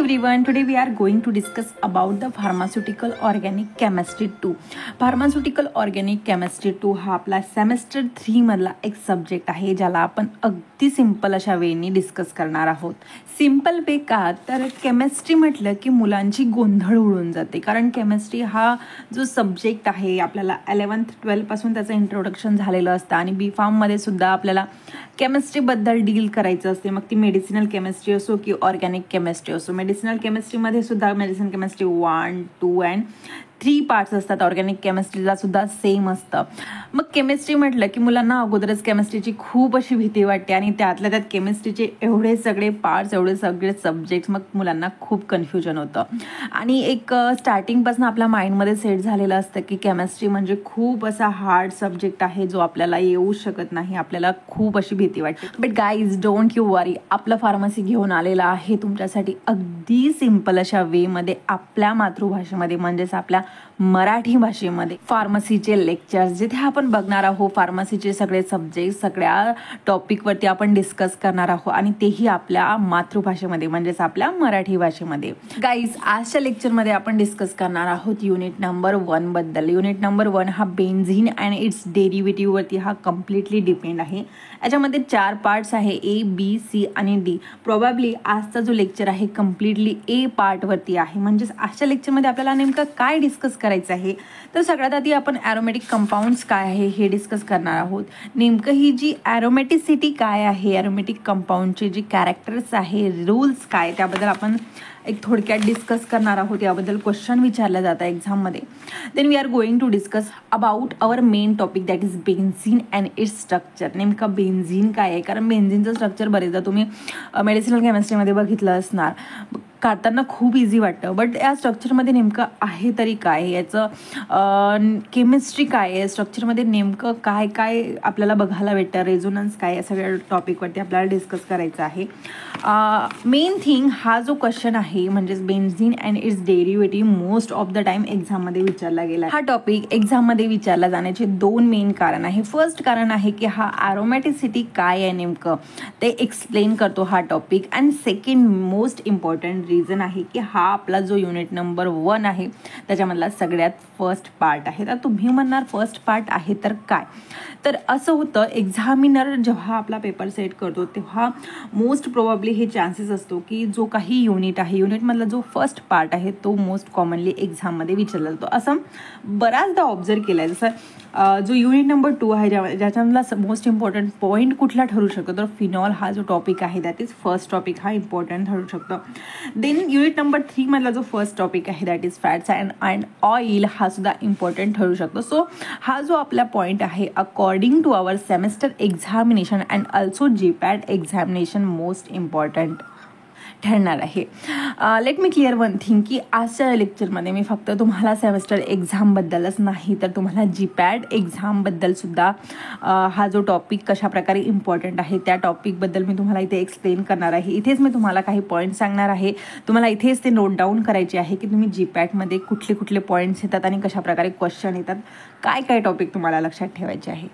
everyone, today we are going to discuss about the pharmaceutical organic chemistry 2. Pharmaceutical organic chemistry 2 हा आपला semester 3 मधला एक subject आहे ज्याला आपण अगदी सिंपल अशा वेनी डिस्कस करणार आहोत. सिंपल वे का तर केमिस्ट्री म्हटलं की मुलांची गोंधळ उडून जाते, कारण केमिस्ट्री हा जो सब्जेक्ट आहे आपल्याला 11th 12th पासून त्याचं इंट्रोडक्शन झालेलं असतं आणि बी फार्ममध्ये सुद्धा आपल्याला केमिस्ट्रीबद्दल डील करायचं असते. मग ती मेडिसिनल केमिस्ट्री असो की ऑर्गॅनिक केमिस्ट्री असो. मेडिसिनल केमिस्ट्रीमध्ये सुद्धा मेडिसिन केमिस्ट्री 1, 2 अँड 3 पार्ट्स असतात. ऑर्गॅनिक केमिस्ट्रीला सुद्धा सेम असतं. मग केमिस्ट्री म्हटलं की मुलांना अगोदरच केमिस्ट्रीची खूप अशी भीती वाटते आणि त्यातल्या त्यात केमिस्ट्रीचे एवढे सगळे पार्ट्स, एवढे सगळे सब्जेक्ट्स, मग मुलांना खूप कन्फ्युजन होतं. आणि एक स्टार्टिंगपासून आपल्या माइंडमध्ये सेट झालेलं असतं की केमिस्ट्री म्हणजे खूप असा हार्ड सब्जेक्ट आहे जो आपल्याला येऊ शकत नाही, आपल्याला खूप अशी भीती वाटते. बट गाईज डोंट यू वरी, आपलं फार्मसी घेऊन आलेलं आहे तुमच्यासाठी अगदी सिंपल अशा वेमध्ये, आपल्या मातृभाषेमध्ये म्हणजेच आपल्या मराठी भाषेमध्ये फार्मसीचे लेक्चर्स, जिथे आपण बघणार आहोत फार्मसीचे सगळे सब्जेक्ट, सगळ्या टॉपिकवरती आपण डिस्कस करणार आहोत आणि तेही आपल्या मातृभाषेमध्ये म्हणजेच आपल्या मराठी भाषेमध्ये. गाईज आजच्या लेक्चरमध्ये आपण डिस्कस करणार आहोत युनिट नंबर 1 बद्दल. युनिट नंबर 1 हा बेन्झीन अँड इट्स डेरिव्हेटिव्हवरती हा कम्प्लिटली डिपेंड आहे. याच्यामध्ये 4 पार्ट्स आहे, ए, बी, सी आणि डी. प्रोबॅबली आजचा जो लेक्चर आहे कम्प्लिटली ए पार्टवरती आहे. म्हणजेच आजच्या लेक्चरमध्ये आपल्याला नेमकं काय डिस्कस करायचं आहे तर सगळ्यात आधी आपण ॲरोमॅटिक कंपाऊंड्स काय आहे हे डिस्कस करणार आहोत. नेमकं ही जी ॲरोमॅटिसिटी काय आहे, ॲरोमॅटिक कंपाऊंडचे जे कॅरेक्टर्स आहे, रूल्स काय, त्याबद्दल आपण एक थोडक्यात डिस्कस करणार आहोत. याबद्दल क्वेश्चन विचारलं जातं एक्झाममध्ये. Then we are going to discuss about our main topic that is benzene and its structure. नेमकं बेन्झीन काय आहे, कारण बेन्झीनचं स्ट्रक्चर बरेचदा तुम्ही मेडिसिनल केमिस्ट्रीमध्ये बघितलं असणार. काढताना खूप इझी वाटतं, बट या स्ट्रक्चरमध्ये नेमकं आहे तरी काय, याचं केमिस्ट्री काय आहे, स्ट्रक्चरमध्ये नेमकं काय काय आपल्याला बघायला भेटतं, रेझोनन्स काय, या सगळ्या टॉपिकवरती आपल्याला डिस्कस करायचं आहे. मेन थिंग हा जो क्वेश्चन आहे म्हणजेच benzene and it's derivative most of the time एक्झाममध्ये विचारला गेला. हा टॉपिक एक्झाममध्ये विचारला जाण्याचे 2 मेन कारण आहे. फर्स्ट कारण आहे की हा ॲरोमॅटिसिटी काय आहे नेमकं ते एक्सप्लेन करतो हा topic. And second most important reason आहे की हा आपला जो युनिट नंबर 1 आहे त्याच्यामधला सगळ्यात फर्स्ट पार्ट आहे. तर तुम्ही म्हणणार फर्स्ट पार्ट आहे तर काय, तर असं होतं एक्झामिनर जेव्हा आपला पेपर सेट करतो तेव्हा मोस्ट प्रोबॅबली हे चान्सेस असतो की जो काही युनिट आहे, युनिटमधला जो फर्स्ट पार्ट आहे तो मोस्ट कॉमनली एक्झाममध्ये विचारला जातो. असं बऱ्याचदा ऑब्झर्व केलं आहे. जसं जो युनिट नंबर 2 आहे ज्याच्यामधला मोस्ट इम्पॉर्टंट पॉईंट कुठला ठरू शकतो तर फिनॉल हा जो टॉपिक आहे दॅट इज फर्स्ट टॉपिक, हा इम्पॉर्टंट ठरू शकतो. देन युनिट नंबर 3 मधला जो फर्स्ट टॉपिक आहे that is fats and oil, हा सुद्धा इम्पॉर्टंट ठरू शकतो. सो हा जो आपला पॉईंट आहे according to our semester examination and also GPAT examination most important ठरणार आहे. Let me clear one thing की आजच्या लेक्चरमध्ये मी फक्त तुम्हाला सेमेस्टर एक्झामबद्दलच नाही तर तुम्हाला जीपॅट एक्झामबद्दल सुद्धा हा जो टॉपिक कशाप्रकारे इम्पॉर्टंट आहे त्या टॉपिकबद्दल मी तुम्हाला इथे एक्सप्लेन करणार आहे. इथेच मी तुम्हाला काही पॉईंट सांगणार आहे. तुम्हाला इथेच ते नोट डाऊन करायचे आहे की तुम्ही जीपॅटमध्ये कुठले कुठले पॉईंट्स येतात आणि कशाप्रकारे क्वेश्चन येतात, काय काय टॉपिक तुम्हाला लक्षात ठेवायचे आहे.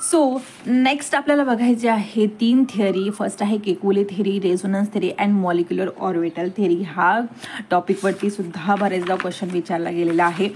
सो नेक्स्ट आपल्याला बघायचे आहे 3 थिअरी. फर्स्ट आहे Kekule theory, resonance theory and molecular orbital theory. हा टॉपिकवरती सुद्धा बरेचदा क्वेश्चन विचारला गेलेला आहे.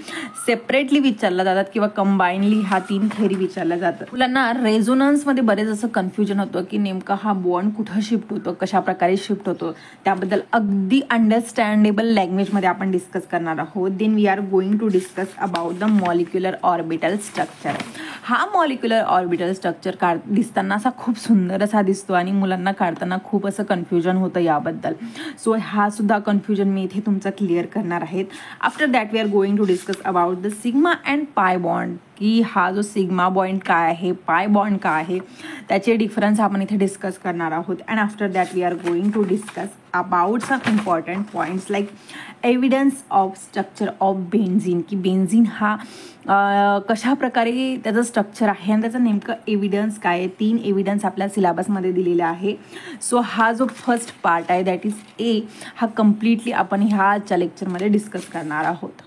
सेपरेटली विचारला जातात किंवा कंबाईनली हा 3 थिअरी विचारल्या जातात. मुलांना रेझोनन्समध्ये बरेच असं कन्फ्युजन होतं की नेमका हा बॉन्ड कुठं शिफ्ट होतो, कशाप्रकारे शिफ्ट होतो, त्याबद्दल अगदी अंडरस्टँडेबल लँग्वेजमध्ये आपण डिस्कस करणार आहोत. Then we are going to discuss about the molecular orbital structure. हा मॉलिक्युलर ऑर्बिटल स्ट्रक्चर दिसताना असा खूप सुंदर असा दिसतो आणि मुलांना काढताना खूप असं कन्फ्युजन होतं याबद्दल. सो हा सुद्धा कन्फ्युजन मी इथे तुमचा क्लिअर करणार आहे. After that we are going to discuss about the sigma and pi bond, की हा जो सिग्मा बॉन्ड काय आहे, पाय बॉन्ड काय आहे, त्याचे डिफरन्स आपण इथे डिस्कस करणार आहोत. And after that we are going to discuss about some important points like evidence of structure of benzene, की बेन्झीन हा कशा प्रकारे त्याचं स्ट्रक्चर आहे आणि त्याचं नेमकं एव्हिडन्स काय आहे. 3 एव्हिडन्स आपल्या सिलेबसमध्ये दिलेला आहे. सो हा जो फर्स्ट पार्ट आहे दॅट इज ए, हा कम्प्लिटली आपण ह्याच्या लेक्चरमध्ये डिस्कस करणार आहोत.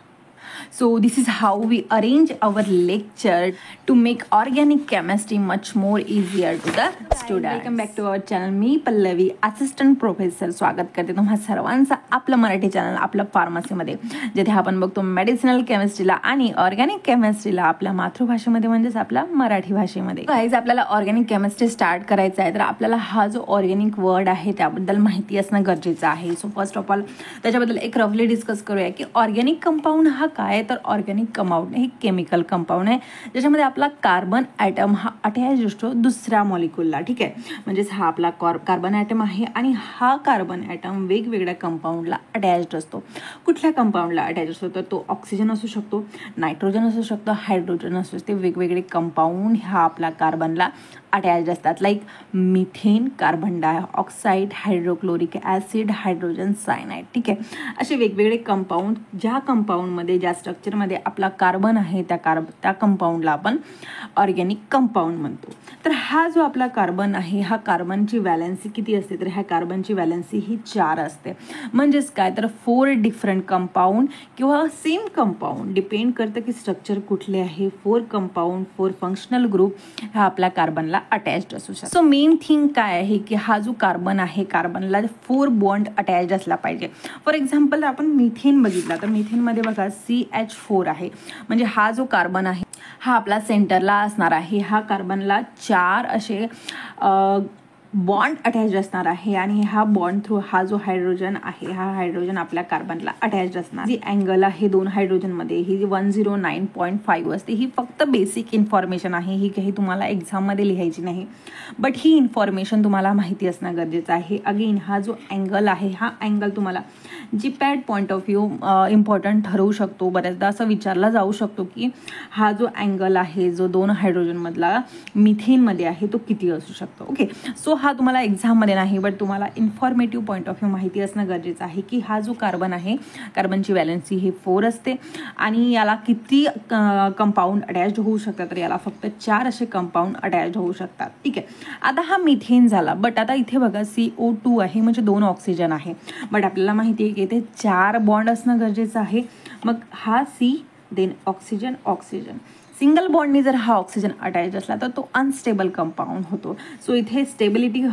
So this is how we arrange our lecture to make organic chemistry much more easier to the students. Welcome back to our channel. Me Pallavi assistant professor स्वागत करते तुम्हा सर्वांचं आपलं मराठी चॅनल आपलं फार्मसीमध्ये, जिथे आपण बघतो मेडिसिनल केमिस्ट्रीला आणि ऑर्गॅनिक केमिस्ट्रीला आपल्या मातृभाषेमध्ये म्हणजेच आपल्या मराठी भाषेमध्ये. गाईज आपल्याला ऑर्गॅनिक केमिस्ट्री स्टार्ट करायचं आहे तर आपल्याला हा जो ऑर्गॅनिक वर्ड आहे त्याबद्दल माहिती असणं गरजेचं आहे. सो फर्स्ट ऑफ ऑल त्याच्याबद्दल एक रफली डिस्कस करूया की ऑर्गॅनिक कंपाऊंड हा काय. तर ऑर्गॅनिक कंपाऊंड हे केमिकल कंपाऊंड आहे ज्याच्यामध्ये आपला कार्बन ॲटम हा अटॅच असतो दुसऱ्या मॉलिक्यूलला. ठीक आहे, म्हणजेच हा आपला कार्बन ॲटम आहे आणि हा कार्बन ॲटम वेगवेगळ्या कंपाऊंडला अटॅच्ड असतो. कुठल्या कंपाऊंडला अटॅच असतो तर तो ऑक्सिजन असू शकतो, नायट्रोजन असू शकतो, हायड्रोजन असू शकते. वेगवेगळे कंपाऊंड ह्या आपल्या कार्बनला अटॅच्ड असतात. Like methane, carbon dioxide, hydrochloric acid, hydrogen cyanide. ठीक आहे, असे वेगवेगळे कंपाऊंड ज्या कंपाऊंडमध्ये ज्या स्ट्रक्चरमध्ये आपला कार्बन आहे त्या कंपाऊंडला आपण ऑर्गॅनिक कंपाऊंड म्हणतो. तर हा जो आपला कार्बन आहे हा कार्बनची व्हॅलेन्सी किती असते तर ह्या कार्बनची व्हॅलेन्सी ही 4 असते. म्हणजेच काय तर 4 डिफरंट कंपाऊंड किंवा सेम कंपाऊंड डिपेंड करतं की स्ट्रक्चर कुठले आहे. 4 कंपाऊंड 4 फंक्शनल ग्रुप हा आपल्या कार्बनला अटॅच्ड असू शकतो. सो मेन थिंग काय आहे की हा जो कार्बन आहे कार्बनला 4 बॉन्ड अटॅच्ड असला पाहिजे. फॉर एक्झाम्पल आपण मिथेन बघितला तर मिथेनमध्ये बघा CH4 आहे, म्हणजे हा जो कार्बन आहे हा आपला सेंटरला असणार आहे. हा कार्बनला 4 असे बॉन्ड अटॅच असणार आहे आणि हा बॉन्ड थ्रू हा जो हायड्रोजन आहे हा हायड्रोजन आपल्या कार्बनला अटॅच असणार. जी अँगल आहे 2 हायड्रोजनमध्ये ही 109.5 असते. ही फक्त बेसिक इन्फॉर्मेशन आहे, ही काही तुम्हाला एक्झाममध्ये लिहायची नाही, बट ही इन्फॉर्मेशन तुम्हाला माहिती असणं गरजेचं आहे. अगेन हा जो अँगल आहे हा अँगल तुम्हाला GPAT point of view important ठरवू शकतो. बऱ्याचदा असं विचारला जाऊ शकतो की हा जो अँगल आहे जो 2 हायड्रोजनमधला मिथेनमध्ये आहे तो किती असू शकतो. ओके, सो हा तुम्हाला एक्झाममध्ये नाही बट तुम्हाला इन्फॉर्मेटिव्ह पॉईंट ऑफ व्ह्यू माहिती असणं गरजेचं आहे की हा जो कार्बन आहे कार्बनची व्हॅलेन्सी हे 4 असते आणि याला किती कंपाऊंड अटॅच्ड होऊ शकतात तर याला फक्त 4 असे कंपाऊंड अटॅच्ड होऊ शकतात. ठीक आहे, आता हा मिथेन झाला, बट आता इथे बघा CO2 आहे म्हणजे 2 ऑक्सिजन आहे, बट आपल्याला माहिती आहे की इथे 4 बॉन्ड असणं गरजेचं आहे. मग हा C then oxygen oxygen single बॉन्डनी जर हा ऑक्सिजन अटॅच असला तर तो अनस्टेबल कंपाऊंड होतो. सो इथे स्टेबिलिटी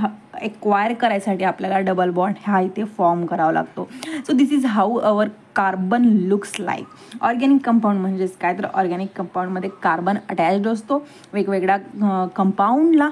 एक्वायर करायसाठी आपल्याला डबल बॉन्ड हा इथे फॉर्म करावा लागतो. So this is how our carbon looks like. Organic compound म्हणजेच काय तर ऑर्गॅनिक कंपाऊंडमध्ये कार्बन अटॅच्ड असतो वेगवेगळ्या कंपाऊंडला.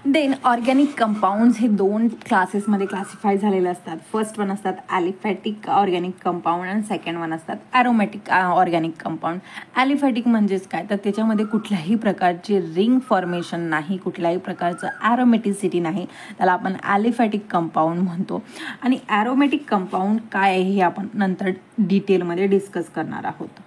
देन ऑर्गॅनिक कंपाऊंड्स हे 2 क्लासेसमध्ये क्लासिफाय झालेले असतात. फर्स्ट वन असतात ॲलिफॅटिक ऑर्गॅनिक कंपाऊंड आणि सेकंड वन असतात ॲरोमॅटिक ऑर्गॅनिक कंपाऊंड. ॲलिफॅटिक म्हणजेच काय तर त्याच्यामध्ये कुठल्याही प्रकारची रिंग फॉर्मेशन नाही, कुठल्याही प्रकारचं ॲरोमॅटिसिटी नाही, त्याला आपण ॲलिफॅटिक कंपाऊंड म्हणतो. आणि ॲरोमॅटिक कंपाऊंड काय आहे हे आपण नंतर डिटेलमध्ये डिस्कस करणार आहोत.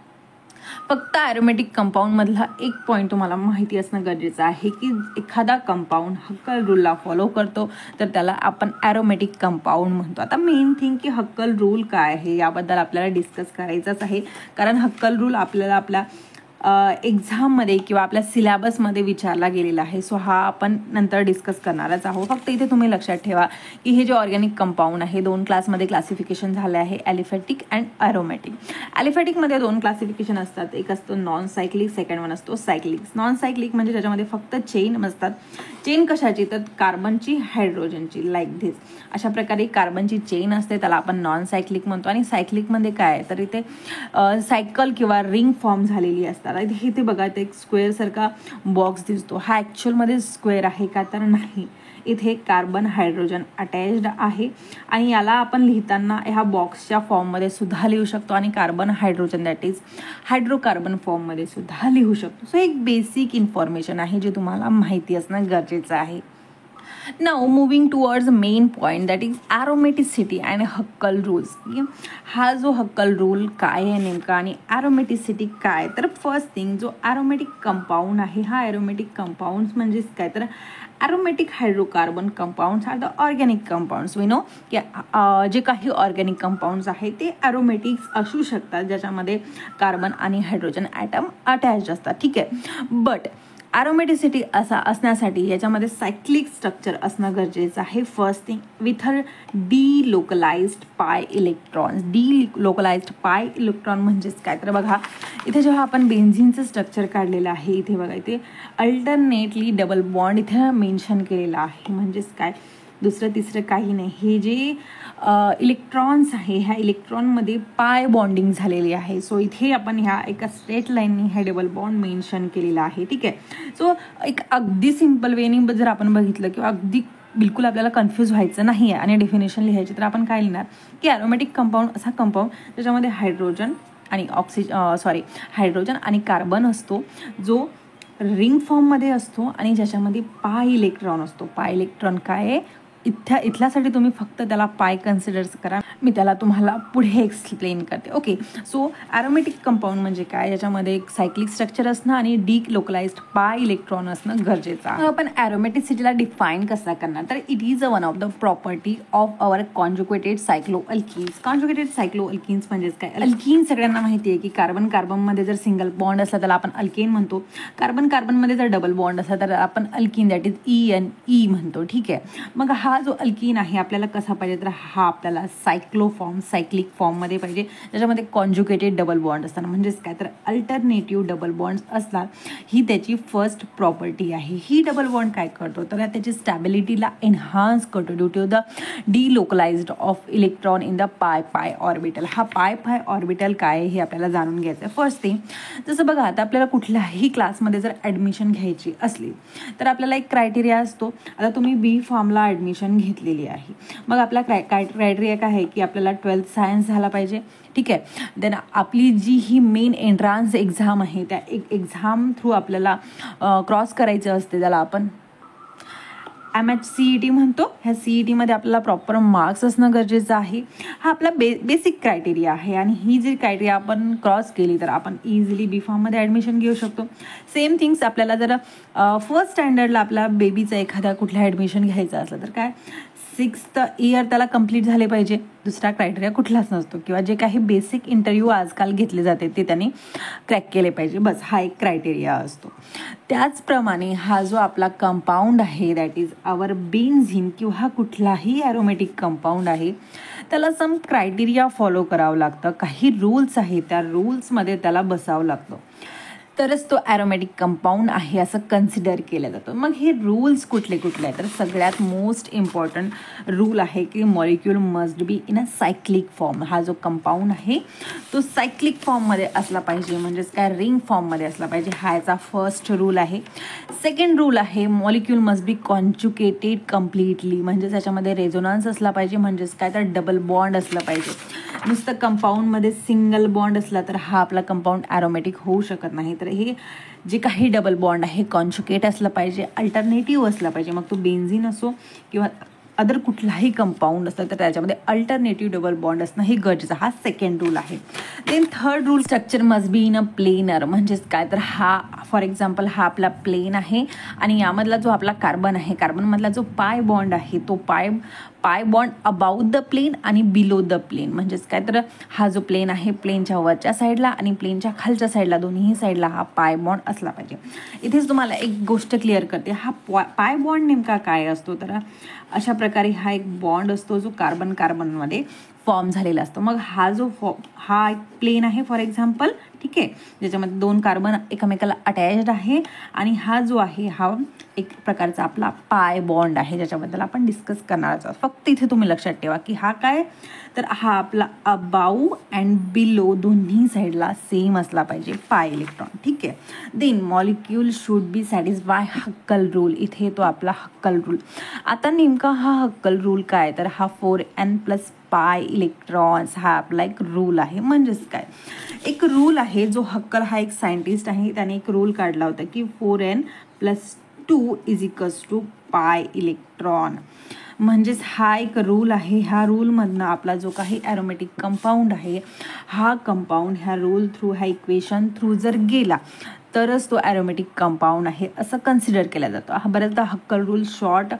फक्त ॲरोमॅटिक कंपाऊंडमधला एक पॉईंट तुम्हाला माहिती असणं गरजेचं आहे की एखादा कंपाऊंड हक्कल रूलला फॉलो करतो तर त्याला आपण ॲरोमॅटिक कंपाऊंड म्हणतो. आता मेन थिंग की हक्कल रूल काय आहे याबद्दल आपल्याला डिस्कस करायचंच आहे, कारण हक्कल रूल आपल्याला आपल्या एक्झाममध्ये किंवा आपल्या सिलेबसमध्ये विचारला गेलेला आहे. सो हा आपण नंतर डिस्कस करणारच आहोत. फक्त इथे तुम्ही लक्षात ठेवा की हे जे ऑर्गॅनिक कंपाऊंड आहे 2 क्लासमध्ये क्लासिफिकेशन झाले आहे, ॲलिफॅटिक अँड ॲरोमॅटिक. ॲलिफॅटिकमध्ये 2 क्लासिफिकेशन असतात, एक असतो नॉन सायक्लिक, सेकंड वन असतो सायक्लिक. नॉन सायक्लिक म्हणजे त्याच्यामध्ये फक्त चेन असतात. चेन कशाची तर कार्बनची हायड्रोजनची, लाईक धिस अशा प्रकारे कार्बनची चेन असते, त्याला आपण नॉन सायक्लिक म्हणतो. आणि सायक्लिकमध्ये काय आहे तर इथे सायकल किंवा रिंग फॉर्म झालेली असतात. इथे बघा ते एक स्क्वेअर सारखा बॉक्स दिसतो, हा ॲक्च्युअलमध्ये स्क्वेअर आहे का तर नाही, इथे कार्बन हायड्रोजन अटॅच्ड आहे आणि याला आपण लिहिताना ह्या बॉक्सच्या फॉर्ममध्ये सुद्धा लिहू शकतो आणि carbon hydrogen that is hydrocarbon फॉर्ममध्ये सुद्धा लिहू शकतो. सो एक बेसिक इन्फॉर्मेशन आहे जे तुम्हाला माहिती असणं गरजेचं आहे. Now moving towards main point that is aromaticity and Huckel rules. हा जो हक्कल रूल काय आहे नेमका आणि ॲरोमॅटिसिटी काय तर फर्स्ट थिंग जो ॲरोमॅटिक कंपाऊंड आहे हा ॲरोमॅटिक कंपाऊंड्स म्हणजेच काय तर aromatic hydrocarbon compounds are the organic compounds. We know की जे काही ऑर्गॅनिक कंपाऊंड्स आहेत ते ॲरोमॅटिक्स असू शकतात ज्याच्यामध्ये कार्बन आणि हायड्रोजन ॲटम अटॅच्ड असतात. ठीक आहे, बट ॲरोमॅटिसिटी असा असण्यासाठी याच्यामध्ये सायक्लिक स्ट्रक्चर असणं गरजेचं आहे. First thing with her delocalised pi electrons. Delocalised pi electron म्हणजेच काय तर बघा इथे जेव्हा आपण बेन्झिनचं स्ट्रक्चर काढलेलं आहे इथे बघा इथे अल्टरनेटली डबल बॉन्ड इथे मेन्शन केलेलं आहे. म्हणजेच काय दुसरं तिसरं काही नाही. हे जे इलेक्ट्रॉन्स आहे ह्या इलेक्ट्रॉनमध्ये पाय बॉन्डिंग झालेली आहे. सो इथे आपण ह्या एका स्ट्रेट लाईननी हे डबल बॉन्ड मेन्शन केलेला आहे. ठीक आहे. सो एक अगदी सिम्पल वेनी जर आपण बघितलं किंवा अगदी बिलकुल आपल्याला कन्फ्यूज व्हायचं नाही आहे आणि डेफिनेशन लिहायची तर आपण काय लिहिणार की ॲरोमॅटिक कंपाऊंड असा कंपाऊंड ज्याच्यामध्ये हायड्रोजन आणि कार्बन असतो जो रिंग फॉर्ममध्ये असतो आणि ज्याच्यामध्ये पाय इलेक्ट्रॉन असतो. पाय इलेक्ट्रॉन काय आहे इथल्यासाठी तुम्ही फक्त त्याला पाय कन्सिडर करा. मी त्याला तुम्हाला पुढे एक्सप्लेन करते. ओके. सो ॲरोमॅटिक कंपाऊंड म्हणजे काय ज्याच्यामध्ये एक सायक्लिक स्ट्रक्चर असणं आणि डी लोकलाइज्ड पाय इलेक्ट्रॉन असणं गरजेचं आहे. आपण ॲरोमॅटिसिटीला डिफाईन कसा करणार तर it is one of the property of our conjugated cycloalkenes. Conjugated cycloalkenes म्हणजेच काय अल्किन सगळ्यांना माहिती आहे की कार्बन कार्बनमध्ये जर सिंगल बॉन्ड असला त्याला आपण अल्केन म्हणतो. कार्बन कार्बनमध्ये जर डबल बॉन्ड असला तर आपण अल्किन दॅट इज ENE म्हणतो. ठीक आहे. मग हा जो अल्किन आहे आपल्याला कसा पाहिजे तर हा आपल्याला सायक्लिक फॉर्ममध्ये पाहिजे ज्याच्यामध्ये कॉन्जुगेटेड डबल बॉन्ड असतात. म्हणजेच काय तर अल्टरनेटिव्ह डबल बॉन्ड्स असतात. ही त्याची फर्स्ट प्रॉपर्टी आहे. ही डबल बॉन्ड काय करतो तर त्याची स्टॅबिलिटीला एन्हान्स करतो due to the delocalized of electron in the pi orbital. हा पाय ऑर्बिटल काय आहे हे आपल्याला जाणून घ्यायचं आहे. फर्स्ट थिंग जसं बघा आता आपल्याला कुठल्याही क्लासमध्ये जर ॲडमिशन घ्यायची असली तर आपल्याला एक क्रायटेरिया असतो. आता तुम्ही बी फॉर्मला ॲडमिशन घेतलेली आहे. मग आपला क्रायटेरिया काय आहे की आपल्याला 12th सायन्स झाला पाहिजे. ठीक आहे. देन आपली जी ही मेन एंट्रान्स एक्झाम आहे त्या एक्झाम थ्रू आपल्याला क्रॉस करायचं असते त्याला आपण MHCET म्हणतो. ह्या CETमध्ये आपल्याला प्रॉपर मार्क्स असणं गरजेचं आहे. हा आपला बेसिक क्रायटेरिया आहे आणि ही जी क्रायटेरिया आपण क्रॉस केली तर आपण इझिली बी फॉर्ममध्ये ॲडमिशन घेऊ शकतो. सेम थिंग्स आपल्याला जर फर्स्ट स्टँडर्डला आपल्या बेबीचं एखाद्या कुठल्या ॲडमिशन घ्यायचं असलं तर काय 6th इयर त्याला कंप्लीट झाले पाहिजे. दुसरा क्रायटेरिया कुठलाच नसतो किंवा जे काही बेसिक इंटरव्ह्यू आजकाल घेतले जाते ते त्यांनी क्रॅक केले पाहिजे. बस हा एक क्रायटेरिया असतो. त्याचप्रमाणे हा जो आपला कंपाऊंड आहे दॅट इज आवर बेन्झीन किंवा हा कुठलाही ॲरोमॅटिक कंपाऊंड आहे त्याला सम क्रायटेरिया फॉलो करावं लागतं. काही रूल्स आहेत त्या रूल्समध्ये त्याला बसावं लागतं तरच तो ॲरोमॅटिक कंपाऊंड आहे असं कन्सिडर केलं जातं. मग हे रूल्स कुठले कुठले आहेत तर सगळ्यात मोस्ट इम्पॉर्टंट रूल आहे की molecule must be in a cyclic form. हा जो कंपाऊंड आहे तो सायक्लिक फॉर्ममध्ये असला पाहिजे म्हणजेच काय रिंग फॉर्ममध्ये असला पाहिजे. हा याचा फर्स्ट रूल आहे. सेकंड रूल आहे molecule must be conjugated completely म्हणजेच त्याच्यामध्ये रेझोनन्स असला पाहिजे. म्हणजेच काय तर डबल बॉन्ड असलं पाहिजे. नुसतं कंपाऊंडमध्ये सिंगल बॉन्ड असला तर हा आपला कंपाऊंड ॲरोमॅटिक होऊ शकत नाही. तर हे जे काही डबल बॉन्ड आहे कॉन्जुगेट असलं पाहिजे अल्टरनेटिव्ह असला पाहिजे. मग तो बेन्झीन असो किंवा अदर कुठलाही कंपाऊंड असतं तर त्याच्यामध्ये अल्टरनेटिव्ह डबल बॉन्ड असणं हे गरजेचं. हा सेकंड रूल आहे. Then third rule structure must be in a planar. म्हणजेच काय तर हा फॉर एक्झाम्पल हा आपला प्लेन आहे आणि यामधला जो आपला कार्बन आहे कार्बनमधला जो पाय बॉन्ड आहे तो pi bond about the plain आणि बिलो द प्लेन. म्हणजेच काय तर हा जो प्लेन आहे प्लेनच्या वरच्या साईडला आणि प्लेनच्या खालच्या साईडला दोन्ही साईडला हा पाय बॉन्ड असला पाहिजे. इथेच तुम्हाला एक गोष्ट क्लिअर करते. हा पाय बॉन्ड नेमका काय असतो तर अशा प्रकारे हा एक बॉन्ड असतो जो कार्बनमध्ये फॉर्म झालेला असतो. मग हा एक प्लेन आहे फॉर एक्झाम्पल. ठीक आहे. ज्याच्यामध्ये 2 कार्बन एकमेकाला अटॅच्ड आहे आणि हा जो आहे हा एक प्रकारचा आपला पाय बॉन्ड आहे ज्याच्याबद्दल आपण डिस्कस करणार आहोत. फक्त इथे तुम्ही लक्षात ठेवा की हा काय तर हा आपला अबाऊ अँड बिलो दोन्ही साईडला सेम असला पाहिजे पाय इलेक्ट्रॉन. ठीक आहे. Then molecule should be satisfy Hückel rule. इथे तो आपला हक्कल रूल. आता नेमका हा हक्कल रूल काय तर हा 4n + पाय इलेक्ट्रॉन्स हा आपला एक रूल आहे. म्हणजेच काय एक रूल आहे जो हक्कल हा एक सायंटिस्ट आहे त्याने एक रूल काढला होता की 4n + 2 = पाय इलेक्ट्रॉन. म्हणजेच हा एक रूल आहे. ह्या रूलमधनं आपला जो काही ॲरोमॅटिक कंपाऊंड आहे हा कंपाऊंड ह्या रूल थ्रू ह्या इक्वेशन थ्रू जर गेला तरच तो ॲरोमॅटिक कंपाऊंड आहे असं कन्सिडर केला जातो. हा बऱ्याचदा हक्कल रूल शॉर्ट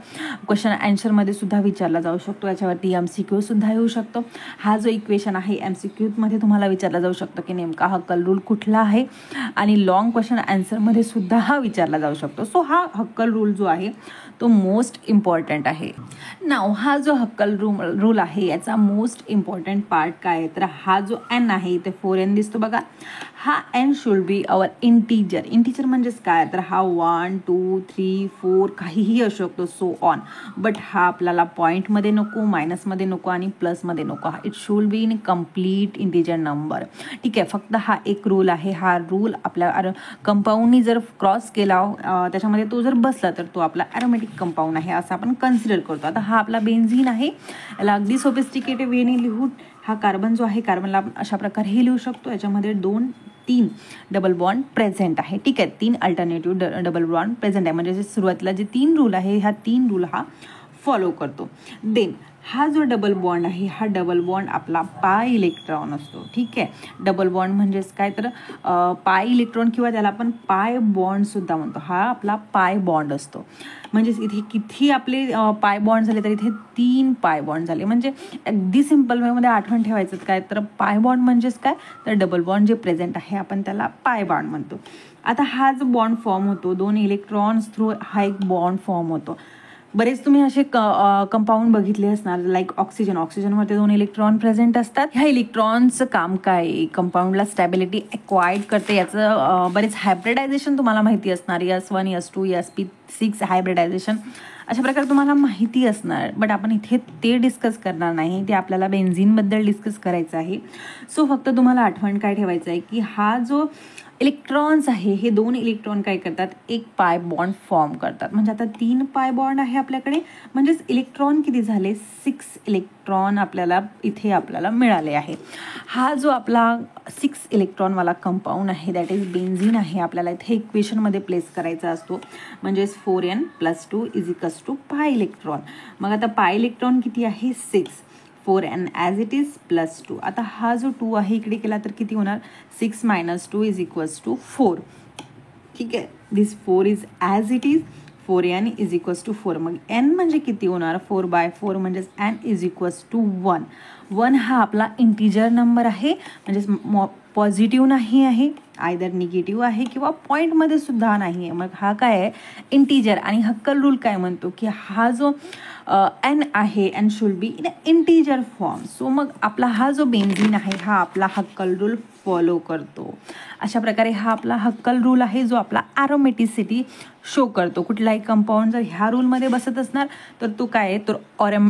क्वेश्चन आन्सरमध्ये सुद्धा विचारला जाऊ शकतो. याच्यावरती MCQ सुद्धा येऊ शकतो. हा जो इक्वेशन आहे MCQमध्ये तुम्हाला विचारला जाऊ शकतो की नेमका हक्कल रूल कुठला आहे, आणि लॉंग क्वेश्चन आन्सरमध्ये सुद्धा हा विचारला जाऊ शकतो. सो हा हक्कल रूल जो आहे तो मोस्ट इम्पॉर्टंट आहे. नाव हा जो हक्कल रूल आहे याचा मोस्ट इम्पॉर्टंट पार्ट काय आहे, तर हा जो n आहे इथे 4n दिसतो बघा, हा n should be our integer. Integer म्हणजेच काय, तर हा 1 2 3 4 काहीही असू शकतो, सो ऑन. बट हा आपल्याला पॉईंटमध्ये नको, मायनसमध्ये नको आणि प्लसमध्ये नको. It should be in complete integer number. ठीक आहे, फक्त हा एक रूल आहे. हा रूल आपल्या कंपाऊंडनी जर क्रॉस केला, त्याच्यामध्ये तो जर बसला तर तो आपला ॲरोमॅटिक कंपाऊंड आहे असं आपण कन्सिडर करतो. आता हा आपला बेन्झीन आहे, याला अगदी सोफिस्टिकेटेड वेने लिहू. हा कार्बन जो आहे, कार्बनला आपण अशा प्रकारे हे लिहू शकतो. याच्यामध्ये 2-3 डबल बॉन्ड प्रेझेंट आहे. ठीक आहे, 3 अल्टरनेटिव्ह डबल बॉन्ड प्रेझेंट आहे, म्हणजे सुरुवातीला जे 3 रूल आहे, ह्या 3 रूल हा फॉलो करतो. देन हा जो डबल बॉन्ड आहे, हा डबल बॉन्ड आपला पाय इलेक्ट्रॉन असतो. ठीक आहे, डबल बॉन्ड म्हणजेच काय, तर पाय इलेक्ट्रॉन किंवा त्याला आपण पाय बॉन्ड सुद्धा म्हणतो. हा आपला पाय बॉन्ड असतो. म्हणजेच इथे किती आपले पाय बॉन्ड झाले, तर इथे 3 पाय बॉन्ड झाले. म्हणजे अगदी सिम्पल वेमध्ये आठवण ठेवायचं काय, तर पाय बॉन्ड म्हणजेच काय, तर डबल बॉन्ड जे प्रेझेंट आहे आपण त्याला पाय बॉन्ड म्हणतो. आता हा जो बॉन्ड फॉर्म होतो, 2 इलेक्ट्रॉन्स थ्रू हा एक बॉन्ड फॉर्म होतो. बरेच तुम्ही असे कंपाऊंड बघितले असणार, लाईक ऑक्सिजनमध्ये 2 इलेक्ट्रॉन प्रेझेंट असतात. ह्या इलेक्ट्रॉनचं काम काय, कंपाऊंडला स्टॅबिलिटी एक्वायर्ड करते. याचं बरेच हायब्रिडायझेशन तुम्हाला माहिती असणार, S1 S2 sp6 हायब्रिडायझेशन अशा प्रकारे तुम्हाला माहिती असणार. बट आपण इथे ते डिस्कस करणार नाही, ते आपल्याला बेन्झीनबद्दल डिस्कस करायचं आहे. सो फक्त तुम्हाला आठवण काय ठेवायचं आहे की हा जो इलेक्ट्रॉन्स आहे, हे 2 इलेक्ट्रॉन काय करतात, एक पाय बॉन्ड फॉर्म करतात. म्हणजे आता 3 पाय बॉन्ड आहे आपल्याकडे, म्हणजेच इलेक्ट्रॉन किती झाले, 6 इलेक्ट्रॉन आपल्याला मिळाले आहे. हा जो आपला 6 इलेक्ट्रॉनवाला कंपाऊंड आहे, दॅट इज बेन्झीन आहे, आपल्याला इथे इक्वेशनमध्ये प्लेस करायचा असतो. म्हणजेच 4n + 2 = पाय इलेक्ट्रॉन. मग आता पाय इलेक्ट्रॉन किती आहे, 6. 4n as it is +2. आता हा जो 2 आहे इकडे केला तर किती होणार, 6 - 2 = 4. ठीक आहे, दिस 4 is as it is, 4n = 4. मग n म्हणजे किती होणार, 4/4 म्हणजेच n = 1. 1 हा आपला इंटीजर नंबर आहे, म्हणजेच पॉझिटिव्ह नाही आहे, आयदर निगेटिव्ह आहे किंवा पॉईंटमध्ये सुद्धा नाही आहे. मग हा काय आहे, इंटीजर. आणि हक्कल रूल काय म्हणतो की हा जो n आहे, n should be in integer form. So मग आपला हा जो बेन्झीन आहे, हा आपला हक्कल रूल फॉलो करतो. अशा प्रकारे हा आपला हक्कल रूल आहे, जो आपला ॲरोमॅटिसिटी शो करतो. कुठलाही कंपाऊंड जर ह्या रूलमध्ये बसत असणार तर तो काय आहे, तर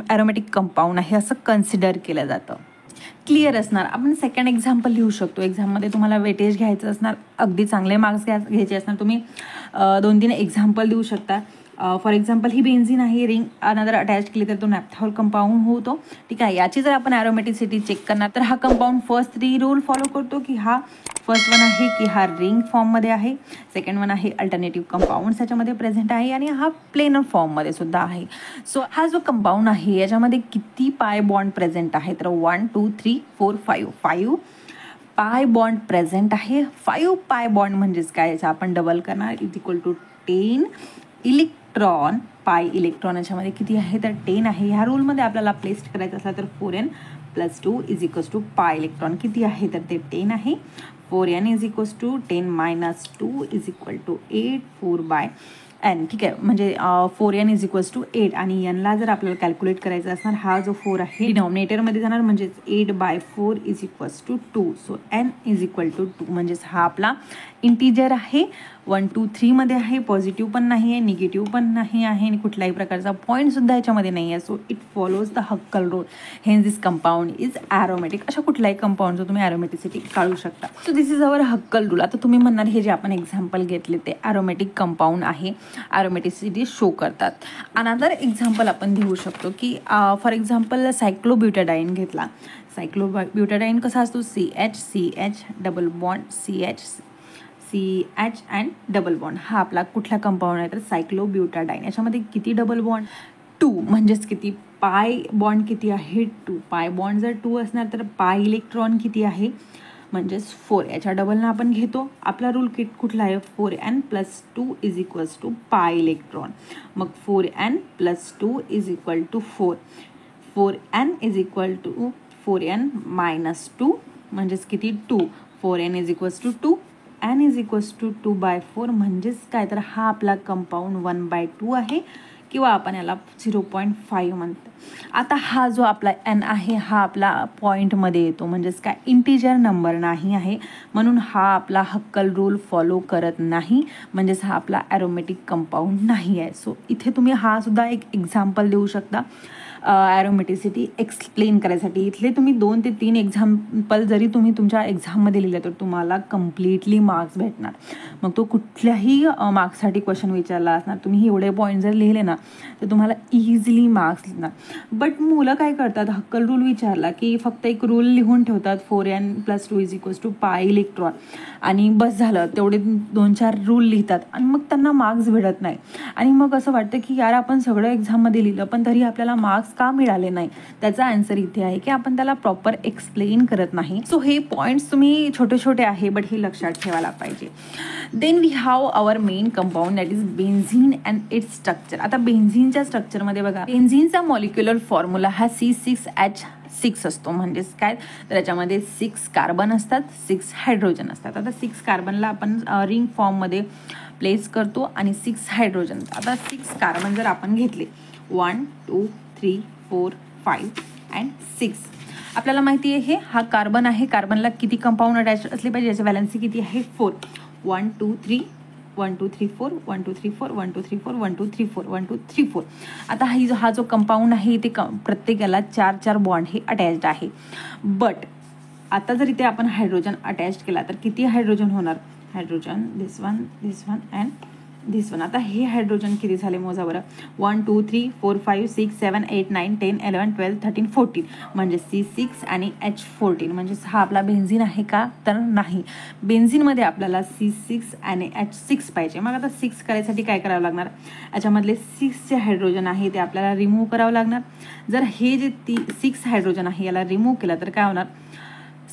ॲरोमॅटिक कंपाऊंड आहे असं कन्सिडर केलं जातं. क्लिअर असणार. आपण सेकंड एक्झाम्पल लिहू शकतो. एक्झाममध्ये तुम्हाला वेटेज घ्यायचं असणार, अगदी चांगले मार्क्स घ्यायचे असणार, तुम्ही 2-3 एक्झाम्पल देऊ शकता. फॉर एक्झाम्पल ही बेन्झीन आहे, रिंग अनदर अटॅच केली तर तो नॅफ्थॉल कंपाऊंड होतो. ठीक आहे, याची जर आपण ॲरोमॅटिसिटी चेक करणार तर हा कंपाऊंड फर्स्ट 3 रूल फॉलो करतो की हा फर्स्ट वन आहे की हा रिंग फॉर्ममध्ये आहे, सेकंड वन आहे अल्टरनेटिव्ह कंपाऊंड याच्यामध्ये प्रेझेंट आहे, आणि हा प्लेनर फॉर्ममध्ये सुद्धा आहे. सो हा जो कंपाऊंड आहे याच्यामध्ये किती पाय बॉन्ड प्रेझेंट आहे, तर 1 2 3 4 5 पाय बॉन्ड प्रेझेंट आहे. 5 पाय बॉन्ड म्हणजेच काय, याचा आपण डबल करणार, = 10 इलेक्ट्रॉन. पाय इलेक्ट्रॉन याच्यामध्ये किती आहे, तर 10 आहे. ह्या रूलमध्ये आपल्याला प्लेस करायचं असला तर 4n + 2 = पाय इलेक्ट्रॉन किती आहे, तर ते 10 आहे. 4n = 10 - 2 = 8, 4/n. ठीक आहे, म्हणजे 4n = 8, आणि nला जर आपल्याला कॅल्क्युलेट करायचं असणार, हा जो 4 आहे डिनॉमिनेटरमध्ये जाणार, म्हणजेच 8/4 = 2. सो n = 2, म्हणजेच हा आपला इंटीजर आहे. 1 2 3 मध्ये आहे, पॉझिटिव्ह पण नाही आहे, निगेटिव्ह पण नाही आहे, आणि कुठल्याही प्रकारचा पॉईंट सुद्धा याच्यामध्ये नाही आहे. So it follows the Hückel rule, hence this compound is aromatic. अशा कुठल्याही कंपाऊंडचं तुम्ही ॲरोमॅटिसिटी काढू शकता. So this is our Hückel rule. आता तुम्ही म्हणणार हे जे आपण एक्झाम्पल घेतले ते ॲरोमॅटिक कंपाऊंड आहे, ॲरोमॅटिसिटी शो करतात. अनदर एक्झाम्पल आपण देऊ शकतो की फॉर एक्झाम्पल सायक्लोब्युटाडाईन घेतला. सायक्लोब्युटाडाईन कसा असतो, CH double bond CH and double bond. हा आपला कुठला कंपाऊंड आहे, तर सायक्लोब्युटाडाईन. याच्यामध्ये किती डबल बॉन्ड, 2. म्हणजेच किती पाय बॉन्ड किती आहे, 2. पाय बॉन्ड जर 2 असणार तर पाय इलेक्ट्रॉन किती आहे, म्हणजेच 4. याच्या डबलनं आपण घेतो. आपला रूल कुठला आहे? 4n+2 = पाय इलेक्ट्रॉन. मग 4n+2 = 4. 4n = 4n-2 म्हणजेच किती? 2. 4n = 2. n = 2/4 म्हणजेच काय? तर हा आपला कंपाऊंड 1/2 आहे किंवा आपण याला 0.5 म्हणतो. आता हा जो आपला n आहे हा आपला पॉईंटमध्ये येतो, म्हणजेच काय? इंटिजर नंबर नाही आहे, म्हणून हा आपला हक्कल रूल फॉलो करत नाही, म्हणजेच हा आपला ॲरोमॅटिक कंपाऊंड नाही आहे. सो इथे तुम्ही हा सुद्धा एक एक्झाम्पल देऊ शकता ॲरोमॅटिसिटी एक्सप्लेन करायसाठी. इथले तुम्ही 2 ते 3 एक्झाम्पल जरी तुम्ही तुमच्या एक्झाममध्ये लिहिलं तर तुम्हाला कम्प्लिटली मार्क्स भेटणार. मग तो कुठल्याही मार्क्ससाठी क्वेश्चन विचारला असणार, तुम्ही एवढे पॉईंट जर लिहिले ना तर तुम्हाला इझिली मार्क्स लिहिणार. बट मुलं काय करतात? हक्कल रूल विचारला की फक्त एक रूल लिहून ठेवतात, 4n+2 = पाय इलेक्ट्रॉन, आणि बस झालं, तेवढे 2-4 रूल लिहितात आणि मग त्यांना मार्क्स भेटत नाही. आणि मग असं वाटतं की यार आपण सगळं एक्झाममध्ये लिहिलं पण तरी आपल्याला मार्क्स का मिळाले नाही? त्याचा आन्सर इथे आहे की आपण त्याला प्रॉपर एक्सप्लेन करत नाही. सो हे पॉईंट्स तुम्ही छोटे छोटे आहे बट हे लक्षात ठेवायला पाहिजे. Then we have our main compound that is benzene and its structure. आता बेन्झीनच्या स्ट्रक्चरमध्ये बघा, बेन्झीनचा मॉलिक्युलर फॉर्म्युला हा C6H6 असतो. म्हणजेच काय? तर याच्यामध्ये 6 कार्बन असतात, 6 हायड्रोजन असतात. आता 6 कार्बनला आपण रिंग फॉर्ममध्ये प्लेस करतो आणि 6 हायड्रोजन. आता 6 कार्बन जर आपण घेतले 1 2 3 4 5 अँड 6, आपल्याला माहिती आहे हा कार्बन आहे. कार्बनला किती कंपाऊंड अटॅच असले पाहिजे? याची व्हॅलेन्सी किती आहे? 4. 1 2 3 1 2 3 4 1 2 3 4 1 2 3 4 1 2 3 4 1 2 3 4. आता हा जो कंपाऊंड आहे ते प्रत्येकाला 4-4 बॉन्ड हे अटॅच्ड आहे. बट आता जर इथे आपण हायड्रोजन अटॅच केला तर किती हायड्रोजन होणार? Hydrogen this one and this one. आता हे हायड्रोजन किती झाले मोजा बरं? 1 2 3 4 5 6 7 8 9 10 11 12 13 14 म्हणजे C6 आणि H14. म्हणजे हा आपला बेन्झीन आहे का? तर नाही. बेन्झीनमध्ये आपल्याला C6 आणि H6 पाहिजे. मग आता 6 करायसाठी काय करावं लागणार? याच्यामधले 6 जे हायड्रोजन आहे ते आपल्याला रिमूव्ह करावं लागणार. जर हे जे 6 हायड्रोजन आहे याला रिमूव्ह केलं तर काय होणार?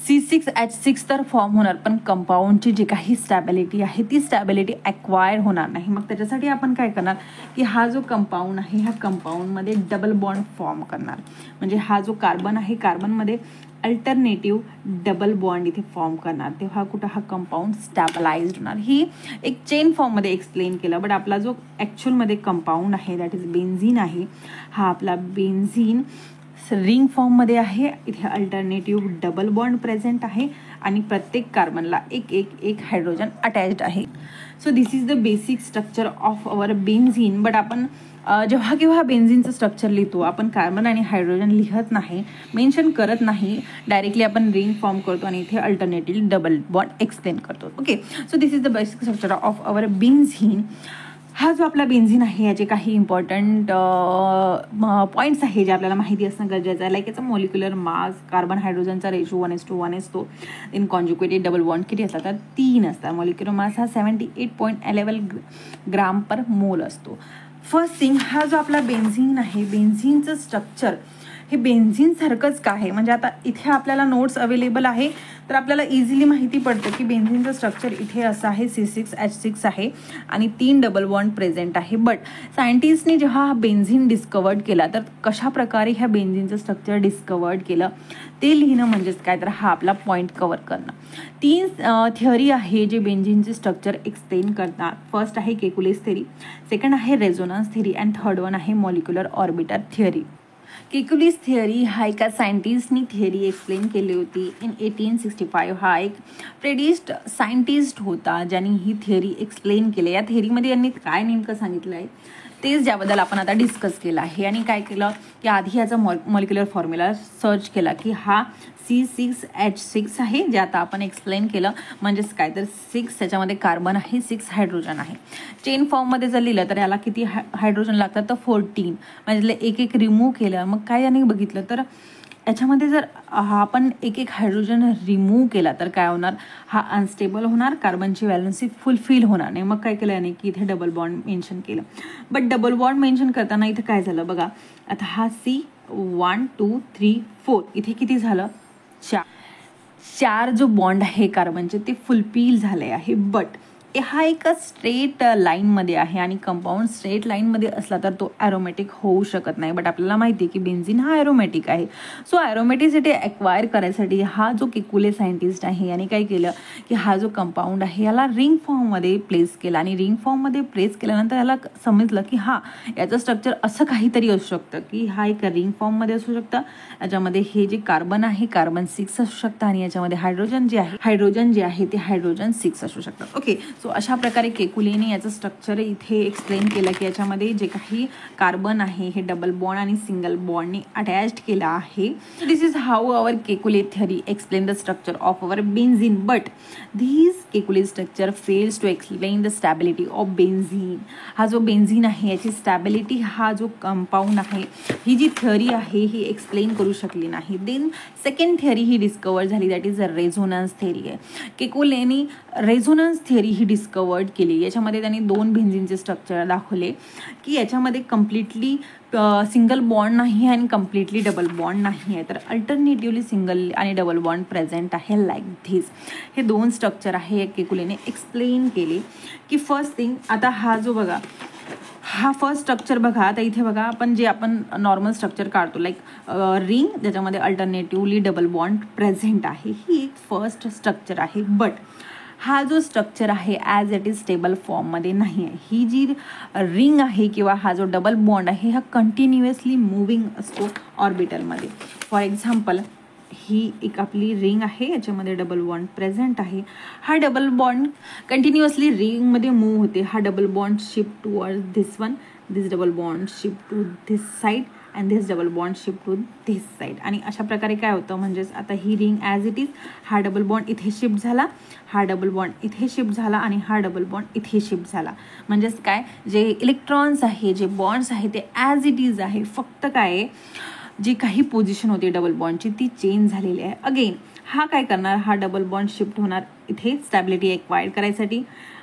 C6H6 तर फॉर्म होणार, पण कंपाऊंडची जी काही स्टॅबिलिटी आहे ती स्टॅबिलिटी ॲक्वायर होणार नाही. मग त्याच्यासाठी आपण काय करणार की हा जो कंपाऊंड आहे ह्या कंपाऊंडमध्ये डबल बॉन्ड फॉर्म करणार. म्हणजे हा जो कार्बन आहे कार्बनमध्ये अल्टरनेटिव्ह डबल बॉन्ड इथे फॉर्म करणार. तेव्हा कुठं हा कंपाऊंड स्टॅबलाइज्ड होणार. ही एक चेन फॉर्ममध्ये एक्सप्लेन केलं. बट आपला जो ॲक्च्युअलमध्ये कंपाऊंड आहे दॅट इज बेन्झीन आहे, हा आपला बेन्झीन रिंग फॉर्ममध्ये आहे. इथे अल्टरनेटिव्ह डबल बॉन्ड प्रेझेंट आहे आणि प्रत्येक कार्बनला एक हायड्रोजन अटॅच्ड आहे. So this is the basic structure of our benzene. But आपण जेव्हा केव्हा बेन्झीनचं स्ट्रक्चर लिहितो आपण कार्बन आणि हायड्रोजन लिहत नाही, मेन्शन करत नाही, डायरेक्टली आपण रिंग फॉर्म करतो आणि इथे अल्टरनेटिव्ह डबल बॉन्ड एक्सप्लेन करतो. Okay, so this is the basic structure of our benzene. हा जो आपला बेन्झीन आहे याचे काही इम्पॉर्टंट पॉईंट्स आहे जे आपल्याला माहिती असणं गरजेचं आहे. लाईक याचा मॉलिक्युलर मास, कार्बन हायड्रोजनचा रेशो 1:1 असतो. इन कॉन्ज्युगेटेड डबल बॉन्ड किती असतात? तर 3 असतात. मॉलिक्युलर मास हा 78.11 ग्राम पर मोल असतो. फर्स्ट थिंग, हा जो आपला बेन्झीन आहे बेन्झीनचं स्ट्रक्चर हे बेन्झीन सारखंच का आहे? म्हणजे आता इथे आपल्याला नोट्स अवेलेबल आहे तर आपल्याला इझिली माहिती पडतं की बेन्झीनचं स्ट्रक्चर इथे असं आहे, C6H6 आहे आणि 3 डबल बॉन्ड प्रेझेंट आहे. बट सायंटिस्टनी जेव्हा हा बेन्झीन डिस्कवर्ड केला तर कशा प्रकारे ह्या बेन्झीनचं स्ट्रक्चर डिस्कवर्ड केलं ते लिहिणं म्हणजेच काय? तर हा आपला पॉईंट कव्हर करणं. 3 थिअरी आहे जे बेन्झीनचे स्ट्रक्चर एक्सप्लेन करतात. फर्स्ट आहे केकुलेस थिअरी, सेकंड आहे resonance theory and third one आहे मॉलिक्युलर ऑर्बिटर थिअरी. केकुलेस थिअरी हा एका सायंटिस्टनी थिअरी एक्सप्लेन केली होती इन 1865. हा एक प्रेडिस्ड सायंटिस्ट होता ज्यांनी ही थिअरी एक्सप्लेन केली. या थिअरीमध्ये यांनी काय नेमकं सांगितलं आहे तेच ज्याबद्दल आपण आता डिस्कस केलं आहे. आणि काय केलं की आधी याचा मॉलिक्युलर फॉर्म्युला सर्च केला की हा C6H6 आहे जे आता आपण एक्सप्लेन केलं. म्हणजेच काय? तर 6 त्याच्यामध्ये कार्बन आहे, 6 हायड्रोजन आहे. चेन फॉर्ममध्ये जर लिहिलं तर याला किती हायड्रोजन लागतात? तर 14. म्हणजे एक रिमूव्ह केलं. मग काय याने बघितलं तर याच्यामध्ये जर आपण एक हायड्रोजन रिमूव्ह केला तर काय होणार? हा अनस्टेबल होणार, कार्बनची व्हॅलन्सी फुलफिल होणार नाही. मग काय केलं याने की इथे डबल बॉन्ड मेन्शन केलं. बट डबल बॉन्ड मेन्शन करताना इथे काय झालं बघा. आता हा C 1 2 3 4 इथे किती झालं? 4. 4 जो बॉन्ड आहे कार्बनचे ते फुलफिल झाले आहे. बट हा एका स्ट्रेट लाईनमध्ये आहे आणि कंपाऊंड स्ट्रेट लाईनमध्ये असला तर तो ॲरोमॅटिक होऊ शकत नाही. बट आपल्याला माहिती आहे की बेन्झीन हा ॲरोमॅटिक आहे. सो ॲरोमॅटिसिटी ॲक्वायर करायसाठी हा जो केकुले सायंटिस्ट आहे याने काय केलं की हा जो कंपाऊंड आहे याला रिंग फॉर्ममध्ये प्लेस केला आणि रिंग फॉर्ममध्ये प्लेस केल्यानंतर याला समजलं की हा याचं स्ट्रक्चर असं काहीतरी असू शकतं की हा एक रिंग फॉर्ममध्ये असू शकतं. याच्यामध्ये हे जे कार्बन आहे कार्बन 6 असू शकतं आणि याच्यामध्ये हायड्रोजन जे आहे ते हायड्रोजन 6 असू शकतं. ओके, सो अशा प्रकारे केकुलेने याचं स्ट्रक्चर इथे एक्सप्लेन केलं की याच्यामध्ये जे काही कार्बन आहे हे डबल बॉन्ड आणि सिंगल बॉन्डने अटॅच्ड केलं आहे. This is how our Kekule theory explain the structure of our benzene. But this Kekule structure fails to explain the stability of benzene. हा जो बेन्झीन आहे याची स्टॅबिलिटी हा जो कंपाऊंड आहे ही जी थिअरी आहे ही एक्सप्लेन करू शकली नाही. देन सेकंड थिअरी ही डिस्कवर झाली, दॅट इज रेझोनन्स थिअरी आहे. केकुलेनी रेझोनन्स थिअरी ही डिस्कवर्ड केली. याच्यामध्ये त्यांनी 2 बेन्झीनचे स्ट्रक्चर दाखवले की याच्यामध्ये कम्प्लिटली सिंगल बॉन्ड नाही आणि कम्प्लिटली डबल बॉन्ड नाही आहे, तर अल्टरनेटिव्हली सिंगल आणि डबल बॉन्ड प्रेझेंट आहे लाईक धिस. हे 2 स्ट्रक्चर आहे केकुलेने एक्सप्लेन केले की फर्स्ट थिंग, आता हा जो बघा हा फर्स्ट स्ट्रक्चर बघा. आता इथे बघा आपण नॉर्मल स्ट्रक्चर काढतो लाईक रिंग ज्याच्यामध्ये अल्टरनेटिव्हली डबल बॉन्ड प्रेझेंट आहे, ही एक फर्स्ट स्ट्रक्चर आहे. बट हा जो स्ट्रक्चर आहे ॲज इट इज स्टेबल फॉर्ममध्ये नाही आहे. ही जी रिंग आहे किंवा हा जो डबल बॉन्ड आहे हा कंटिन्युअसली मुव्हिंग असतो ऑर्बिटलमध्ये. फॉर एक्झाम्पल ही एक आपली रिंग आहे, याच्यामध्ये डबल बॉन्ड प्रेझेंट आहे. हा डबल बॉन्ड कंटिन्युअसली रिंगमध्ये मूव्ह होते. हा double bond shift towards this one, this double bond shift to this side and this double bond shift to this side. आणि अशा प्रकारे काय होतं, म्हणजेच आता ही रिंग ॲज इट इज, हा डबल बॉन्ड इथे शिफ्ट झाला, हा डबल बॉन्ड इथे शिफ्ट झाला आणि हा डबल बॉन्ड इथे शिफ्ट झाला. म्हणजेच काय, जे इलेक्ट्रॉन्स आहे, जे बॉन्ड्स आहे ते ॲज इट इज आहे. फक्त काय जी काही पोझिशन होती डबल बॉन्डची ती चेंज झालेली आहे. अगेन हा काय करणार, हा डबल बॉन्ड शिफ्ट होणार इथे स्टॅबिलिटी एक्वायर करायसाठी.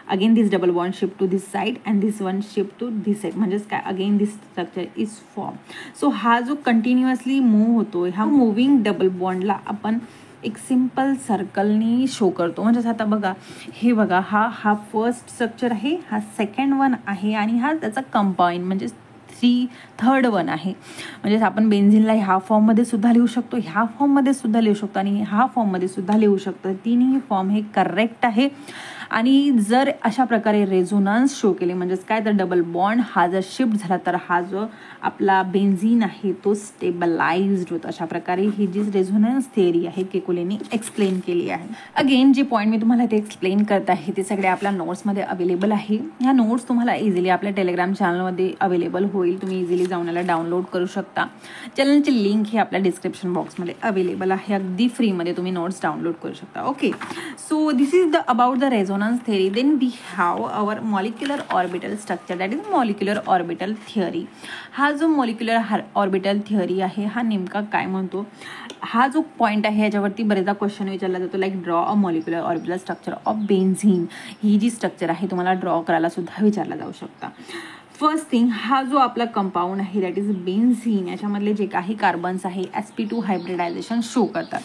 Again this double bond shift to this side and this one shift to this side. म्हणजेच काय, again this structure is form. So हा जो कंटिन्युअसली मूव्ह होतोय, हा मुव्हिंग डबल बॉन्डला आपण एक सिम्पल सर्कलनी शो करतो. म्हणजेच आता बघा, हे बघा, हा फर्स्ट स्ट्रक्चर आहे, हा सेकंड वन आहे आणि हा त्याचा कंपाऊंड म्हणजे थर्ड वन आहे. म्हणजेच आपण बेन्झीनला ह्या फॉर्ममध्ये सुद्धा लिहू शकतो, ह्या फॉर्ममध्ये सुद्धा लिहू शकतो आणि ह्या फॉर्ममध्ये सुद्धा लिहू शकतो. तिन्ही फॉर्म हे करेक्ट आहे. आणि जर अशा प्रकारे रेझोनन्स शो केले, म्हणजेच काय, तर डबल बॉन्ड हा जर शिफ्ट झाला तर हा जो आपला बेन्झीन आहे तो स्टेबलाइज्ड होतो. अशा प्रकारे ही जी रेझोनन्स थिअरी आहे केकुलेनी एक्सप्लेन केली आहे. अगेन जे पॉईंट मी तुम्हाला ते एक्सप्लेन करत आहे ते सगळे आपल्या नोट्समध्ये अवेलेबल आहे. ह्या नोट्स तुम्हाला इझिली आपल्या टेलिग्राम चॅनलमध्ये अवेलेबल होईल. तुम्ही इझिली जाऊन याला डाउनलोड करू शकता. चॅनलची लिंक ही आपल्या डिस्क्रिप्शन बॉक्समध्ये अवेलेबल आहे. अगदी फ्रीमध्ये तुम्ही नोट्स डाउनलोड करू शकता. Okay, so this is the about the resonance theory. Then we have our molecular orbital structure, that is molecular orbital theory. हा जो मॉलिक्युलर ऑर्बिटल थिअरी आहे हा नेमका काय म्हणतो, हा जो पॉईंट आहे याच्यावरती बरेचदा क्वेश्चन विचारला जातो, like draw a molecular orbital structure of benzene. ही जी स्ट्रक्चर आहे तुम्हाला ड्रॉ करायला सुद्धा विचारला जाऊ शकता. फर्स्ट थिंग, हा जो आपला कंपाऊंड आहे दॅट इज बेन्झीन, याच्यामधले जे काही कार्बन्स आहे sp2 हायब्रिडायझेशन शो करतात.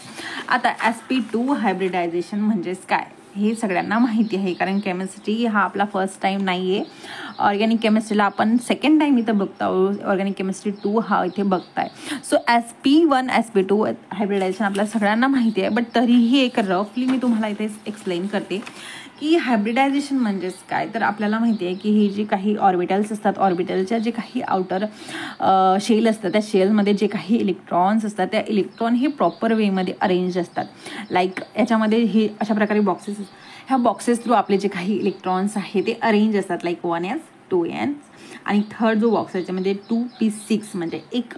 आता sp2 हायब्रिडायझेशन म्हणजेच काय हे सगळ्यांना माहिती आहे, कारण केमिस्ट्री हा आपला फर्स्ट टाइम नाही आहे. ऑर्गॅनिक केमिस्ट्रीला आपण सेकंड टाइम इथं बघतो, ऑर्गॅनिक केमिस्ट्री 2 हा इथे बघताय. सो sp1 sp2 हायब्रिडायझेशन आपल्या सगळ्यांना माहिती आहे. बट तरीही एक रफली मी तुम्हाला इथे एक्सप्लेन करते की हायब्रिडायझेशन म्हणजेच काय. तर आपल्याला माहिती आहे की ही जी काही ऑर्बिटल्स असतात, ऑर्बिटलच्या जे काही आउटर शेल असतात, त्या शेलमध्ये जे काही इलेक्ट्रॉन्स असतात, त्या इलेक्ट्रॉन हे प्रॉपर वेमध्ये अरेंज असतात. लाईक याच्यामध्ये हे अशा प्रकारे बॉक्सेस, ह्या बॉक्सेस थ्रू आपले जे काही इलेक्ट्रॉन्स आहे ते अरेंज असतात, लाईक 1s 2n आणि थर्ड जो बॉक्स आहे याच्यामध्ये 2p6 म्हणजे एक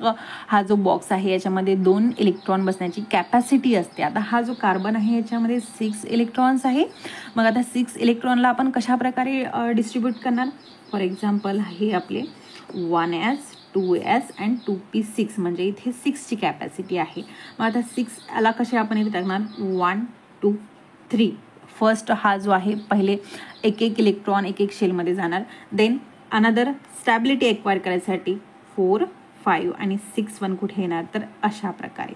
हा जो बॉक्स आहे याच्यामध्ये 2 इलेक्ट्रॉन बसण्याची कॅपॅसिटी असते. आता हा जो कार्बन आहे याच्यामध्ये 6 इलेक्ट्रॉन्स आहे. मग आता 6 इलेक्ट्रॉनला आपण कशा प्रकारे डिस्ट्रीब्यूट करणार. फॉर एक्झाम्पल हे आपले 1s 2s अँड 2p6 म्हणजे इथे 6ची कॅपॅसिटी आहे. मग आता 6ला कसे आपण इथे टाकणार, 1 2 3. फर्स्ट हा जो आहे पहिले एक इलेक्ट्रॉन एक शेलमध्ये जाणार. देन अनदर स्टॅबिलिटी एक्वायर करायसाठी 4 5 आणि 6 1 कुठे येणार, तर अशा प्रकारे.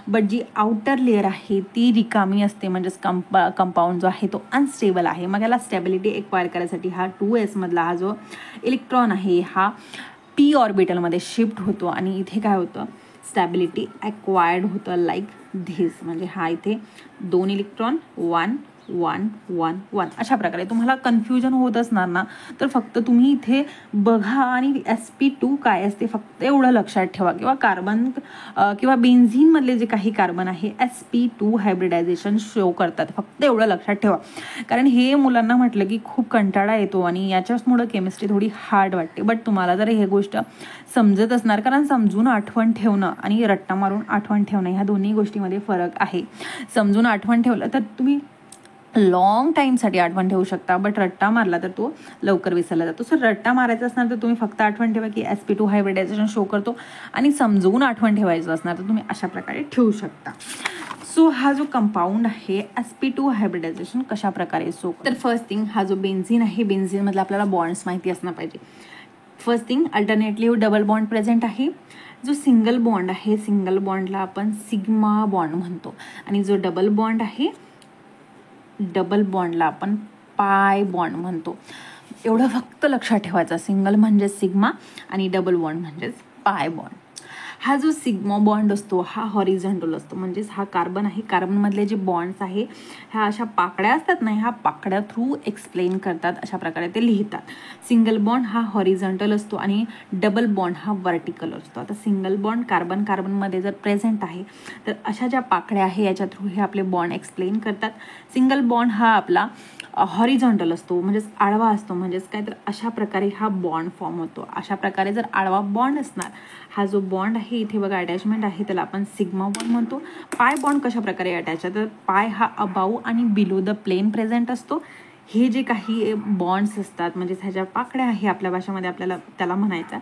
बट जी आउटर लेअर आहे ती रिकामी असते, म्हणजेच कंपाऊंड जो आहे तो अनस्टेबल आहे. मग याला स्टेबिलिटी एक्वायर करायसाठी हा 2s मधला हा जो इलेक्ट्रॉन आहे हा p ऑर्बिटलमध्ये शिफ्ट होतो आणि इथे काय होतं, स्टॅबिलिटी एक्वायर्ड होतं लाईक धिस. म्हणजे हा इथे 2 इलेक्ट्रॉन 1 1 1 1 अशा प्रकारे. तुम्हाला कन्फ्युजन होत असणार ना, तर फक्त तुम्ही इथे बघा आणि sp2 काय असते फक्त एवढं लक्षात ठेवा. किंवा कार्बन किंवा बेन्झीनमधले जे काही कार्बन आहे sp2 हायब्रिडायझेशन शो करतात, फक्त एवढं लक्षात ठेवा. कारण हे मुलांना म्हटलं की खूप कंटाळा येतो आणि याच्याचमुळं केमिस्ट्री थोडी हार्ड वाटते. बट तुम्हाला जर हे गोष्ट समजत असणार, कारण समजून आठवण ठेवणं आणि रट्टा मारून आठवण ठेवणं ह्या दोन्ही गोष्टीमध्ये फरक आहे. समजून आठवण ठेवलं तर तुम्ही लॉंग टाईमसाठी आठवण ठेवू शकता, बट रट्टा मारला तर तो लवकर विसरला जातो. सो रट्टा मारायचा असणार तर तुम्ही फक्त आठवण ठेवा की sp2 हायब्रिडायझेशन शो करतो, आणि समजवून आठवण ठेवायचं असणार तर तुम्ही अशा प्रकारे ठेवू शकता. सो हा जो कंपाऊंड आहे sp2 हायब्रिडायझेशन कशा प्रकारे शो, तर फर्स्ट थिंग हा जो बेन्झीन आहे, बेन्झीनमधला आपल्याला बॉन्ड्स माहिती असणं पाहिजे. First thing alternately double bond present आहे. जो सिंगल बॉन्ड आहे, सिंगल बॉन्डला आपण सिग्मा बॉन्ड म्हणतो, आणि जो डबल बॉन्ड आहे डबल बॉन्डला आपण पाय बॉन्ड म्हणतो. एवढं फक्त लक्षात ठेवायचं, सिंगल म्हणजेच सिग्मा आणि डबल बॉन्ड म्हणजेच पाय बॉन्ड. हा जो सिग्मा बॉन्ड असतो हा हॉरिझॉन्टल असतो, म्हणजेच हा कार्बन आहे, कार्बनमधले जे बॉन्ड्स आहे ह्या अशा पाकड्या असतात ना, ह्या पाकड्या थ्रू एक्सप्लेन करतात, अशा प्रकारे ते लिहितात. सिंगल बॉन्ड हा हॉरिझॉन्टल असतो आणि डबल बॉन्ड हा व्हर्टिकल असतो. आता सिंगल बॉन्ड कार्बन कार्बनमध्ये जर प्रेझेंट आहे तर अशा ज्या पाकड्या आहे याच्या थ्रू हे आपले बॉन्ड एक्सप्लेन करतात. सिंगल बॉन्ड हा आपला हॉरिझॉन्टल असतो, म्हणजेच आडवा असतो, म्हणजेच काय तर अशा प्रकारे हा बॉन्ड फॉर्म होतो. अशा प्रकारे जर आडवा बॉन्ड असणार, हा जो बॉन्ड आहे इथे बघा अटॅचमेंट आहे त्याला आपण सिग्मा बॉन्ड म्हणतो. पाय बॉन्ड कशा प्रकारे अटॅच आहे, तर पाय हा अबाऊ आणि बिलो द प्लेन प्रेझेंट असतो. हे जे काही बॉन्ड्स असतात म्हणजे ह्याच्या पाकड्या आहे आपल्या भाषेमध्ये आपल्याला त्याला म्हणायचा,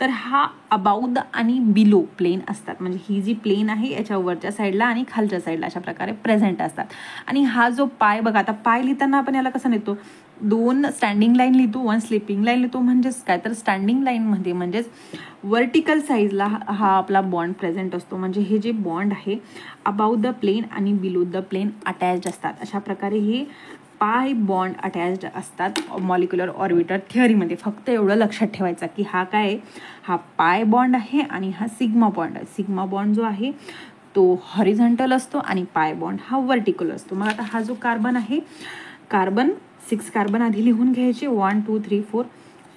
तर हा अबाउट आणि बिलो प्लेन असतात. म्हणजे ही जी प्लेन आहे याच्या वरच्या साईडला आणि खालच्या साईडला अशा प्रकारे प्रेझेंट असतात. आणि हा जो पाय बघा, आता पाय लिहिताना आपण याला कसं लिहितो, 2 स्टँडिंग लाईन लिहितो, 1 स्लिपिंग लाईन लिहितो. म्हणजेच काय तर स्टँडिंग लाईनमध्ये म्हणजेच वर्टिकल साईजला हा आपला बॉन्ड प्रेझेंट असतो. म्हणजे हे जे बॉन्ड आहे अबाउट द प्लेन आणि बिलो द प्लेन अटॅच्ड असतात. अशा प्रकारे हे पाय बॉन्ड अटॅच्ड असतात मॉलिक्युलर ऑर्बिटर थिअरीमध्ये. फक्त एवढं लक्षात ठेवायचं की हा काय आहे, हा पाय बॉन्ड आहे आणि हा सिग्मा बॉन्ड आहे. सिग्मा बॉन्ड जो आहे तो हॉरिझॉन्टल असतो आणि पाय बॉन्ड हा व्हर्टिकल असतो. मग आता हा जो कार्बन आहे, कार्बन 6 कार्बन आधी लिहून घ्यायचे, 1 2 3 4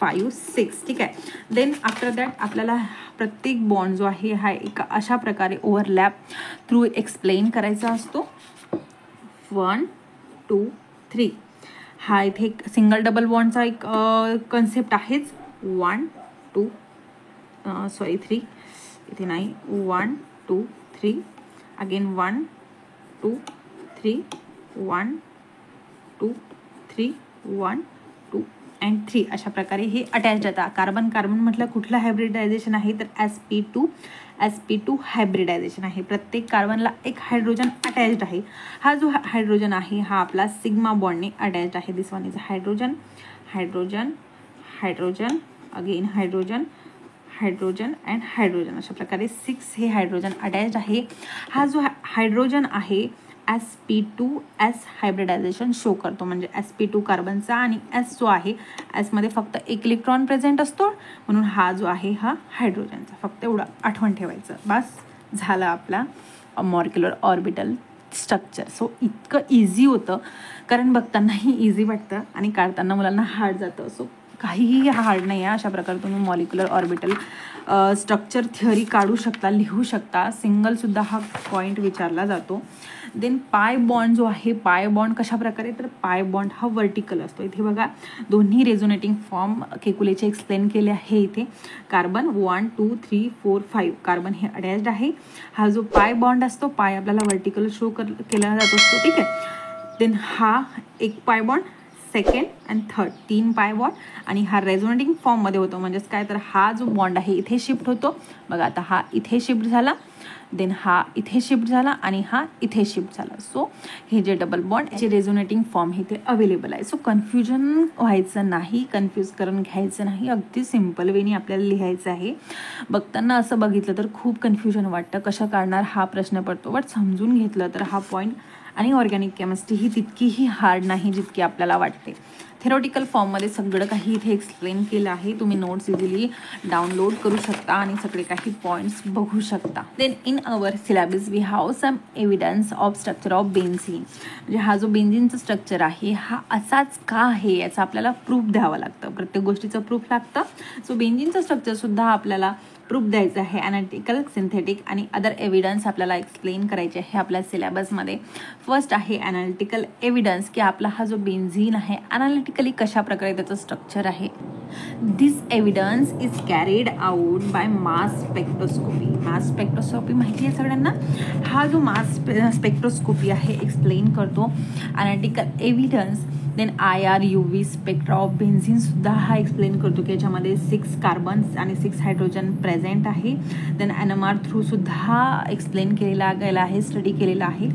5 6, ठीक आहे. देन आफ्टर दॅट आपल्याला प्रत्येक बॉन्ड जो आहे हा एका अशा प्रकारे ओव्हरलॅप थ्रू एक्सप्लेन करायचा असतो. 1 2 3 हा इथे एक सिंगल डबल बॉन्डचा एक कन्सेप्ट आहेच. 1 2 3 इथे नाही, 1 2 3 अगेन 1 2 3 1 2 3 1 2 अँड 3 अशा प्रकारे हे अटॅच होतात. कार्बन कार्बन म्हटलं कुठलं हायब्रिडायझेशन आहे, तर sp2 हायब्रिडायझेशन आहे. प्रत्येक कार्बनला एक हायड्रोजन अटॅच्ड आहे. हा जो हायड्रोजन आहे हा आपला सिग्मा बॉन्डने अटॅच्ड आहे. This one is hydrogen hydrogen hydrogen again hydrogen hydrogen and hydrogen अशा प्रकारे 6 हे हायड्रोजन अटॅच्ड आहे. हा जो हायड्रोजन आहे sp2s हायब्रिडायझेशन शो करतो. म्हणजे sp2 कार्बनचा आणि s जो आहे s मध्ये फक्त एक इलेक्ट्रॉन प्रेझेंट असतो, म्हणून हा जो आहे हा हायड्रोजनचा. फक्त एवढं आठवण ठेवायचं, बस झालं आपला मॉलिक्युलर ऑर्बिटल स्ट्रक्चर. सो इतकं इझी होतं, कारण बघतानाही इझी वाटतं आणि काढताना मुलांना हार्ड जातं. सो काहीही हार्ड नाही आहे. अशा प्रकारे तुम्ही मॉलिक्युलर ऑर्बिटल स्ट्रक्चर थिअरी काढू शकता, लिहू शकता. सिंगलसुद्धा हा पॉईंट विचारला जातो. देन पाय बॉन्ड जो आहे, पाय बॉन्ड कशा प्रकारे, तर पाय बॉन्ड हा व्हर्टिकल असतो. इथे बघा दोन्ही रेझोनेटिंग फॉर्म केकुलेचे एक्सप्लेन केले आहे. इथे कार्बन 1 2 3 4 5 कार्बन हे अटॅच्ड आहे. हा जो पाय बॉन्ड असतो, पाय आपल्याला व्हर्टिकल शो केला जात असतो, ठीक आहे. देन हा एक pi bond second and third 3 pi bond, आणि हा रेझोनेटिंग फॉर्ममध्ये होतो. म्हणजेच काय तर हा जो बॉन्ड आहे इथे शिफ्ट होतो. बघा आता हा इथे शिफ्ट झाला, देन हा इथे शिफ्ट झाला आणि हा इथे शिफ्ट झाला. सो हे जे डबल बॉन्ड जे रेझोनेटिंग फॉर्म हे ते अवेलेबल आहे. सो कन्फ्युजन व्हायचं नाही, कन्फ्यूज करून घ्यायचं नाही, अगदी सिम्पल वेनी आपल्याला लिहायचं आहे. बघताना असं बघितलं तर खूप कन्फ्युजन वाटतं, कशा काढणार हा प्रश्न पडतो. बट समजून घेतलं तर हा पॉईंट आणि ऑर्गॅनिक केमिस्ट्री ही तितकीही हार्ड नाही जितकी आपल्याला वाटते. थेरॉटिकल फॉर्ममध्ये सगळं काही इथे एक्सप्लेन केलं आहे. तुम्ही नोट्स इझिली डाउनलोड करू शकता आणि सगळे काही पॉईंट्स बघू शकता. Then in our syllabus we have some evidence of structure of benzene. म्हणजे हा जो बेन्झीनचा स्ट्रक्चर आहे हा असाच का आहे याचा आपल्याला प्रूफ द्यावं लागतं. प्रत्येक गोष्टीचं प्रूफ लागतं. सो बेन्झीनचं स्ट्रक्चरसुद्धा आपल्याला प्रूफ द्यायचं आहे. ॲनालिटिकल, सिंथेटिक आणि अदर एव्हिडन्स आपल्याला एक्सप्लेन करायचे आहे आपल्या सिलेबसमध्ये. फर्स्ट आहे ॲनालिटिकल एव्हिडन्स, की आपला हा जो बेन्झीन आहे ॲनालिटिकली कशा प्रकारे त्याचं स्ट्रक्चर आहे. This evidence is carried out by mass spectroscopy. Mass spectroscopy माहिती आहे सगळ्यांना. हा जो मास स्पेक्ट्रोस्कोपी आहे एक्सप्लेन करतो. Analytical evidence, then IR UV spectra of बेन्झीनसुद्धा हा एक्सप्लेन करतो की याच्यामध्ये 6 कार्बन्स आणि 6 हायड्रोजन प्रेझेंट आहे. देन NMR थ्रूसुद्धा एक्सप्लेन केलेला गेला आहे, स्टडी केलेला आहे.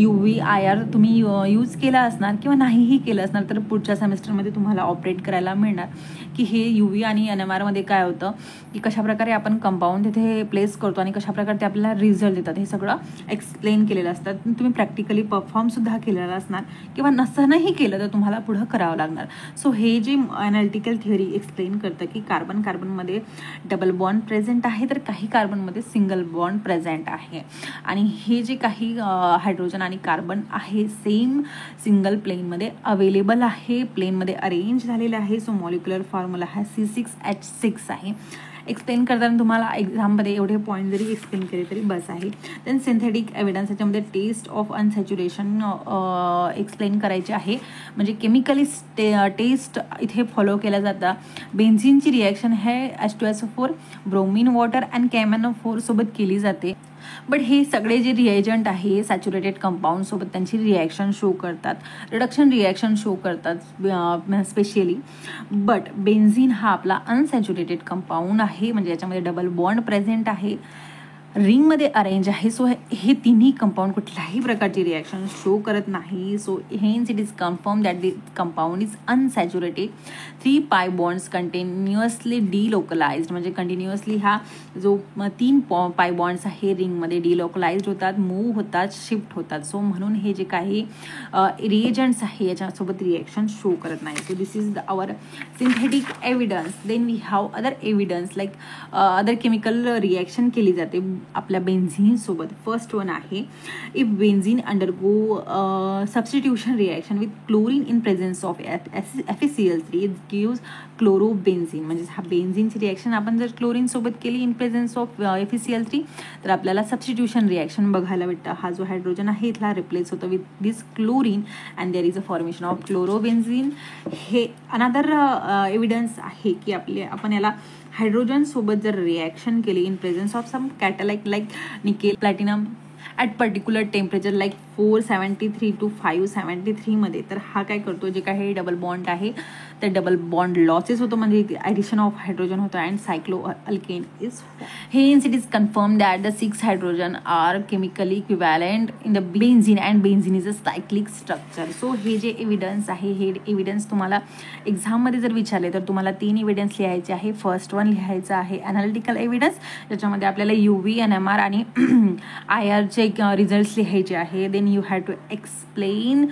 UV IR तुम्ही यूज केला असणार किंवा नाहीही केलं असणार तर पुढच्या सेमेस्टरमध्ये तुम्हाला ऑपरेट करायला मिळणार की हे UV आणि NMRमध्ये काय होतं की कशाप्रकारे आपण कंपाऊंड तिथे प्लेस करतो आणि कशाप्रकारे ते आपल्याला रिझल्ट देतात हे सगळं एक्सप्लेन केलेलं असतं. तुम्ही प्रॅक्टिकली परफॉर्मसुद्धा केलेला असणार किंवा नसतानाही केलं तर तुम्हाला पुढं करावं लागणार. सो हे जे ॲनालिटिकल थिअरी एक्सप्लेन करतं की कार्बनमध्ये डबल बॉन्ड प्रेझेंट आहे तर काही कार्बनमध्ये सिंगल बॉन्ड प्रेझेंट आहे. आणि हे जे काही हायड्रोजन आणि कार्बन आहे सेम सिंगल प्लेनमध्ये अवेलेबल आहे, प्लेनमध्ये अरेंज झालेलं आहे. सो मॉलिक्युलर फॉर्म्युला हा C6H6 आहे. एक्सप्लेन करताना तुम्हाला एक्झाममध्ये एवढे पॉईंट जरी एक्सप्लेन केले तरी बस आहे. देन सिंथेटिक एव्हिडन्स, याच्यामध्ये टेस्ट ऑफ अनसॅच्युरेशन एक्सप्लेन करायचे आहे. म्हणजे केमिकली टेस्ट इथे फॉलो केल्या जातं. बेन्झीनची रिॲक्शन हे H2SO4 bromine water and KMnO4 सोबत केली जाते. बट हे सगळे जे रिएजंट आहे सॅच्युरेटेड कंपाऊंड सोबत त्यांची रिॲक्शन शो करतात, रिडक्शन रिॲक्शन शो करतात स्पेशली. बट बेन्झीन हा आपला अनसॅच्युरेटेड कंपाऊंड आहे, म्हणजे याच्यामध्ये डबल बॉन्ड प्रेझेंट आहे, रिंगमध्ये अरेंज आहे. सो हे तिन्ही कंपाऊंड कुठल्याही प्रकारची रिॲक्शन शो करत नाही. So hence it is confirm that the compound is unsaturated. 3 pi bonds continuously delocalized, म्हणजे कंटिन्युअसली हा जो 3 पाय बॉन्ड्स आहे रिंगमध्ये डिलोकलाइज्ड होतात, मूव्ह होतात, शिफ्ट होतात. सो म्हणून हे जे काही रिएजंट्स आहे याच्यासोबत रिॲक्शन शो करत नाही. So this is our synthetic evidence. Then we have other evidence like other chemical reaction केली जाते आपल्या बेन्झीन सोबत. फर्स्ट वन आहे if benzene undergo substitution reaction with chlorine in presence of FeCl3 it gives chlorobenzene. म्हणजे हा बेन्झीनची reaction आपण जर chlorine सोबत केली इन प्रेझेन्स ऑफ FeCl3 तर आपल्याला सबस्टिट्यूशन रिॲक्शन बघायला भेटतं. हा जो हायड्रोजन आहे इथला रिप्लेस होतो with this chlorine and there is a formation of chlorobenzene. हे अनदर एव्हिडन्स आहे की आपण याला हायड्रोजन सोबत जर रिॲक्शन केली in presence of some catalyst like nickel, platinum at particular temperature like 473 to 573 मध्ये, तर हा काय करतो, जे काही डबल बॉन्ड आहे ते डबल बॉन्ड लॉसेस होतो, म्हणजे ॲडिशन ऑफ हायड्रोजन होतं and cycloalkane is. Hence it is confirm that the 6 hydrogen are chemically equivalent in the benzene and benzene is a cyclic structure. So हे जे evidence आहे हे evidence तुम्हाला एक्झाममध्ये जर विचारले तर तुम्हाला 3 एव्हिडन्स लिहायचे आहे. फर्स्ट वन लिहायचं आहे ॲनालिटिकल एव्हिडन्स, ज्याच्यामध्ये आपल्याला UV, NMR आणि IRचे रिझल्ट्स लिहायचे आहे. Then you have to explain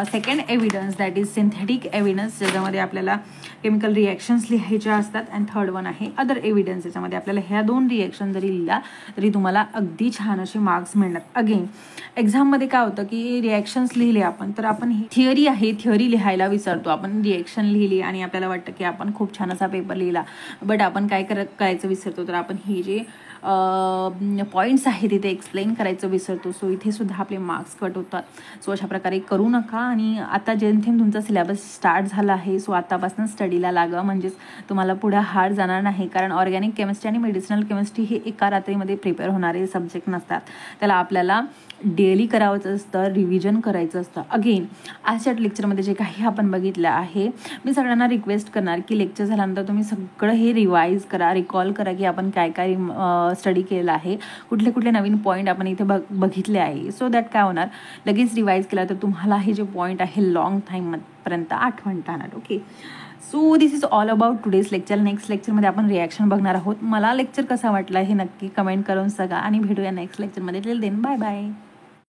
second evidence that is synthetic evidence, ज्याच्यामध्ये आपल्याला केमिकल रिॲक्शन्स लिहायच्या असतात. अँड थर्ड वन आहे अदर एव्हिडन्स, ज्याच्यामध्ये आपल्याला ह्या 2 रिॲक्शन जरी लिहिला तरी तुम्हाला अगदी छान असे मार्क्स मिळणार. अगेन एक्झाममध्ये काय होतं की रिॲक्शन्स लिहिले तर आपण ही थिअरी आहे, थिअरी लिहायला विसरतो. आपण रिॲक्शन लिहिली आणि आपल्याला वाटतं की आपण खूप छान असा पेपर लिहिला, बट आपण काय करायचं विसरतो, तर आपण हे जे पॉईंट्स आहेत तिथे एक्सप्लेन करायचं विसरतो. सो इथे सुद्धा आपले मार्क्स कट होतात. सो अशा प्रकारे करू नका. आणि आता जेमतेम तुमचा सिलेबस स्टार्ट झाला आहे, सो सो आतापासून स्टडीला लागा, म्हणजेच तुम्हाला पुढे हार्ड जाणार नाही. कारण ऑर्गॅनिक केमिस्ट्री आणि मेडिसिनल केमिस्ट्री हे एका रात्रीमध्ये प्रिपेअर होणारे सब्जेक्ट नसतात. त्याला आपल्याला डेली करायचं असतं, रिव्हिजन करायचं असतं. अगेन आजच्या लेक्चरमध्ये जे काही आपण बघितलं आहे, मी सगळ्यांना रिक्वेस्ट करणार की लेक्चर झाल्यानंतर तुम्ही सगळं हे रिवाईज करा, रिकॉल करा की आपण काय काय स्टडी केलं आहे, कुठले कुठले नवीन पॉईंट आपण इथे बघितले आहे. सो दॅट काय होणार, लगेच रिवाईज केला तर तुम्हाला हे जे पॉईंट आहे लॉंग टाईमपर्यंत आठवण राहणार. Okay, so this is all about today's lecture. Next लेक्चरमध्ये आपण रिॲक्शन बघणार आहोत. मला लेक्चर कसा वाटला हे नक्की कमेंट करून सांगा आणि भेटूया नेक्स्ट लेक्चरमध्ये. Till then bye bye.